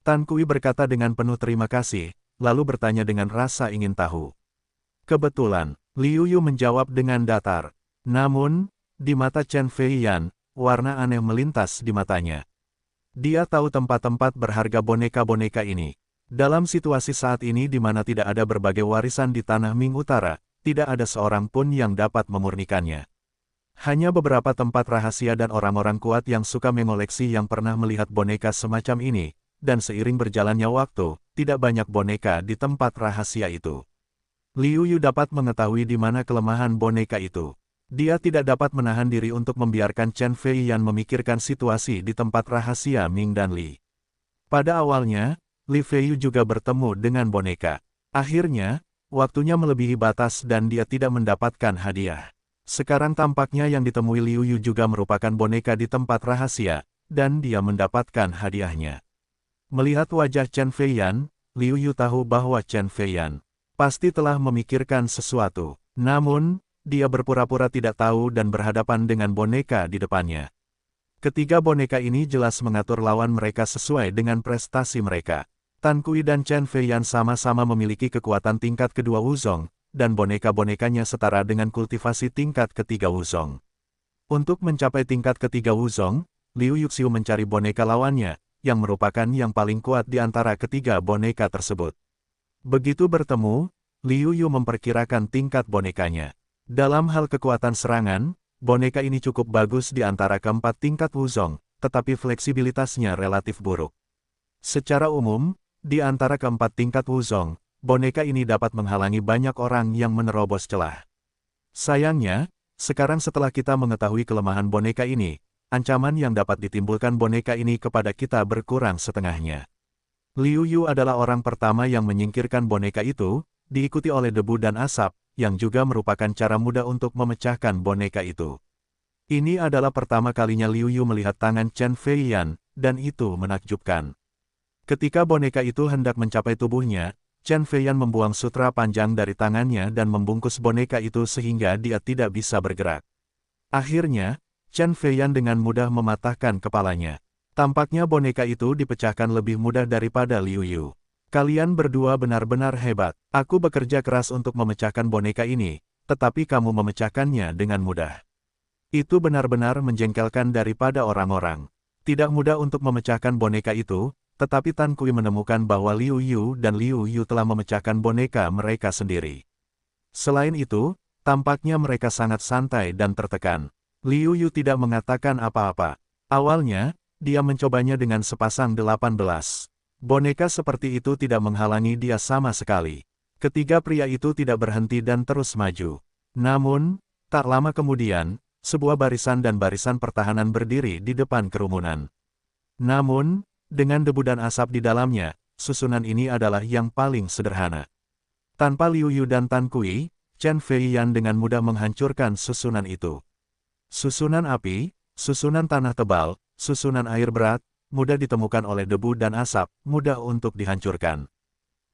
Tan Kui berkata dengan penuh terima kasih, lalu bertanya dengan rasa ingin tahu. Kebetulan, Liu Yu menjawab dengan datar. Namun, di mata Chen Feiyan, warna aneh melintas di matanya. Dia tahu tempat-tempat berharga boneka-boneka ini. Dalam situasi saat ini di mana tidak ada berbagai warisan di tanah Ming Utara, tidak ada seorang pun yang dapat memurnikannya. Hanya beberapa tempat rahasia dan orang-orang kuat yang suka mengoleksi yang pernah melihat boneka semacam ini, dan seiring berjalannya waktu, tidak banyak boneka di tempat rahasia itu. Liu Yu dapat mengetahui di mana kelemahan boneka itu. Dia tidak dapat menahan diri untuk membiarkan Chen Feiyan memikirkan situasi di tempat rahasia Ming dan Li. Pada awalnya, Li Feiyu juga bertemu dengan boneka. Akhirnya, waktunya melebihi batas dan dia tidak mendapatkan hadiah. Sekarang tampaknya yang ditemui Liu Yu juga merupakan boneka di tempat rahasia, dan dia mendapatkan hadiahnya. Melihat wajah Chen Feiyan, Liu Yu tahu bahwa Chen Feiyan pasti telah memikirkan sesuatu. Namun, dia berpura-pura tidak tahu dan berhadapan dengan boneka di depannya. Ketiga boneka ini jelas mengatur lawan mereka sesuai dengan prestasi mereka. Tan Kui dan Chen Feiyan sama-sama memiliki kekuatan tingkat kedua Wuzong, dan boneka-bonekanya setara dengan kultivasi tingkat ketiga Wuzong. Untuk mencapai tingkat ketiga Wuzong, Liu Yuxiu mencari boneka lawannya, yang merupakan yang paling kuat di antara ketiga boneka tersebut. Begitu bertemu, Liu Yu memperkirakan tingkat bonekanya. Dalam hal kekuatan serangan, boneka ini cukup bagus di antara keempat tingkat Wuzong, tetapi fleksibilitasnya relatif buruk. Secara umum, di antara keempat tingkat Wuzong, boneka ini dapat menghalangi banyak orang yang menerobos celah. Sayangnya, sekarang setelah kita mengetahui kelemahan boneka ini, ancaman yang dapat ditimbulkan boneka ini kepada kita berkurang setengahnya. Liu Yu adalah orang pertama yang menyingkirkan boneka itu, diikuti oleh debu dan asap, yang juga merupakan cara mudah untuk memecahkan boneka itu. Ini adalah pertama kalinya Liu Yu melihat tangan Chen Feiyan, dan itu menakjubkan. Ketika boneka itu hendak mencapai tubuhnya, Chen Feiyan membuang sutra panjang dari tangannya dan membungkus boneka itu sehingga dia tidak bisa bergerak. Akhirnya, Chen Feiyan dengan mudah mematahkan kepalanya. Tampaknya boneka itu dipecahkan lebih mudah daripada Liu Yu. Kalian berdua benar-benar hebat. Aku bekerja keras untuk memecahkan boneka ini, tetapi kamu memecahkannya dengan mudah. Itu benar-benar menjengkelkan daripada orang-orang. Tidak mudah untuk memecahkan boneka itu, tetapi Tan Kui menemukan bahwa Liu Yu dan Liu Yu telah memecahkan boneka mereka sendiri. Selain itu, tampaknya mereka sangat santai dan tertekan. Liu Yu tidak mengatakan apa-apa. Awalnya, dia mencobanya dengan sepasang 18. Boneka seperti itu tidak menghalangi dia sama sekali. Ketiga pria itu tidak berhenti dan terus maju. Namun, tak lama kemudian, sebuah barisan dan barisan pertahanan berdiri di depan kerumunan. Namun, dengan debu dan asap di dalamnya, susunan ini adalah yang paling sederhana. Tanpa Liu Yu dan Tan Kui, Chen Feiyan dengan mudah menghancurkan susunan itu. Susunan api, susunan tanah tebal, susunan air berat, mudah ditemukan oleh debu dan asap, mudah untuk dihancurkan.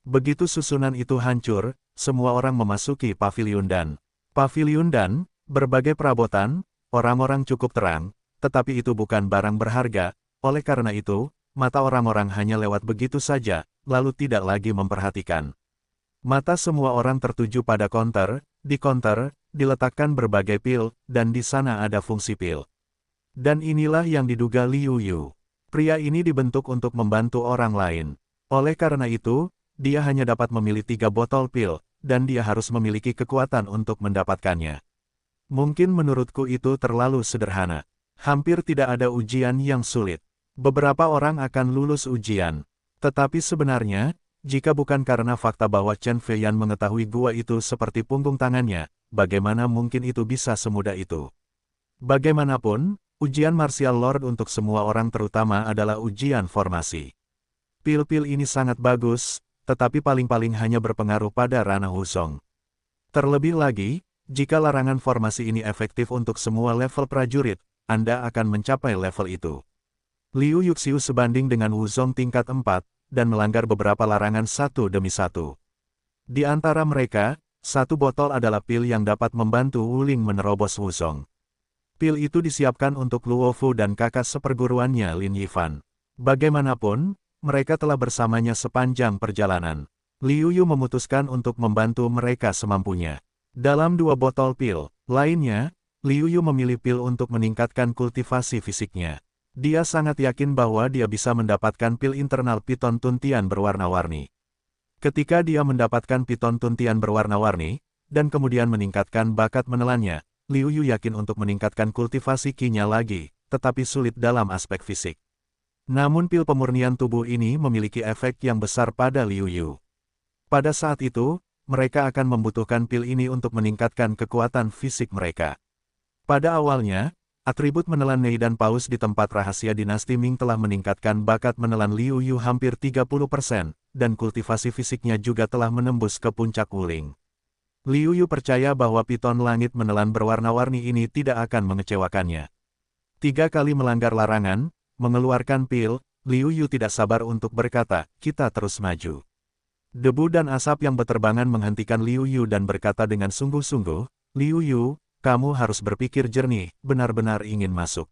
Begitu susunan itu hancur, semua orang memasuki paviliun dan berbagai perabotan, orang-orang cukup terang, tetapi itu bukan barang berharga, oleh karena itu, mata orang-orang hanya lewat begitu saja, lalu tidak lagi memperhatikan. Mata semua orang tertuju pada counter, diletakkan berbagai pil, dan di sana ada fungsi pil. Dan inilah yang diduga Liu Yu. Pria ini dibentuk untuk membantu orang lain. Oleh karena itu, dia hanya dapat memilih 3 botol pil, dan dia harus memiliki kekuatan untuk mendapatkannya. Mungkin menurutku itu terlalu sederhana. Hampir tidak ada ujian yang sulit. Beberapa orang akan lulus ujian. Tetapi sebenarnya, jika bukan karena fakta bahwa Chen Feiyan mengetahui gua itu seperti punggung tangannya, bagaimana mungkin itu bisa semudah itu? Bagaimanapun, ujian Martial Lord untuk semua orang terutama adalah ujian formasi. Pil-pil ini sangat bagus, tetapi paling-paling hanya berpengaruh pada ranah Wuzong. Terlebih lagi, jika larangan formasi ini efektif untuk semua level prajurit, Anda akan mencapai level itu. Liu Yuxiu sebanding dengan Wuzong tingkat 4, dan melanggar beberapa larangan satu demi satu. Di antara mereka, 1 botol adalah pil yang dapat membantu Wuling menerobos Wuzong. Pil itu disiapkan untuk Luo Fu dan kakak seperguruannya Lin Yifan. Bagaimanapun, mereka telah bersamanya sepanjang perjalanan. Liu Yu memutuskan untuk membantu mereka semampunya. Dalam 2 botol pil lainnya, Liu Yu memilih pil untuk meningkatkan kultivasi fisiknya. Dia sangat yakin bahwa dia bisa mendapatkan pil internal piton tuntian berwarna-warni. Ketika dia mendapatkan piton tuntian berwarna-warni, dan kemudian meningkatkan bakat menelannya, Liu Yu yakin untuk meningkatkan kultivasi Qi-nya lagi, tetapi sulit dalam aspek fisik. Namun pil pemurnian tubuh ini memiliki efek yang besar pada Liu Yu. Pada saat itu, mereka akan membutuhkan pil ini untuk meningkatkan kekuatan fisik mereka. Pada awalnya, atribut menelan Nei dan Paus di tempat rahasia dinasti Ming telah meningkatkan bakat menelan Liu Yu hampir 30%, dan kultivasi fisiknya juga telah menembus ke puncak Wuling. Liu Yu percaya bahwa piton langit menelan berwarna-warni ini tidak akan mengecewakannya. 3 kali melanggar larangan, mengeluarkan pil, Liu Yu tidak sabar untuk berkata, "Kita terus maju." Debu dan asap yang berterbangan menghentikan Liu Yu dan berkata dengan sungguh-sungguh, "Liu Yu, kamu harus berpikir jernih, benar-benar ingin masuk.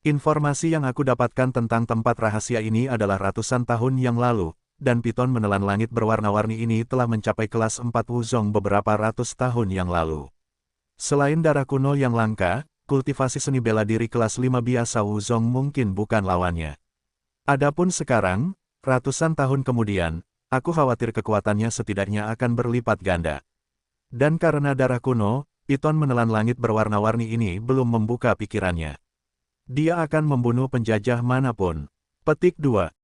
Informasi yang aku dapatkan tentang tempat rahasia ini adalah ratusan tahun yang lalu, dan piton menelan langit berwarna-warni ini telah mencapai kelas 4 Wuzong beberapa ratus tahun yang lalu. Selain darah kuno yang langka, kultivasi seni bela diri kelas 5 biasa Wuzong mungkin bukan lawannya. Adapun sekarang, ratusan tahun kemudian, aku khawatir kekuatannya setidaknya akan berlipat ganda. Dan karena darah kuno, piton menelan langit berwarna-warni ini belum membuka pikirannya. Dia akan membunuh penjajah manapun. Petik 2.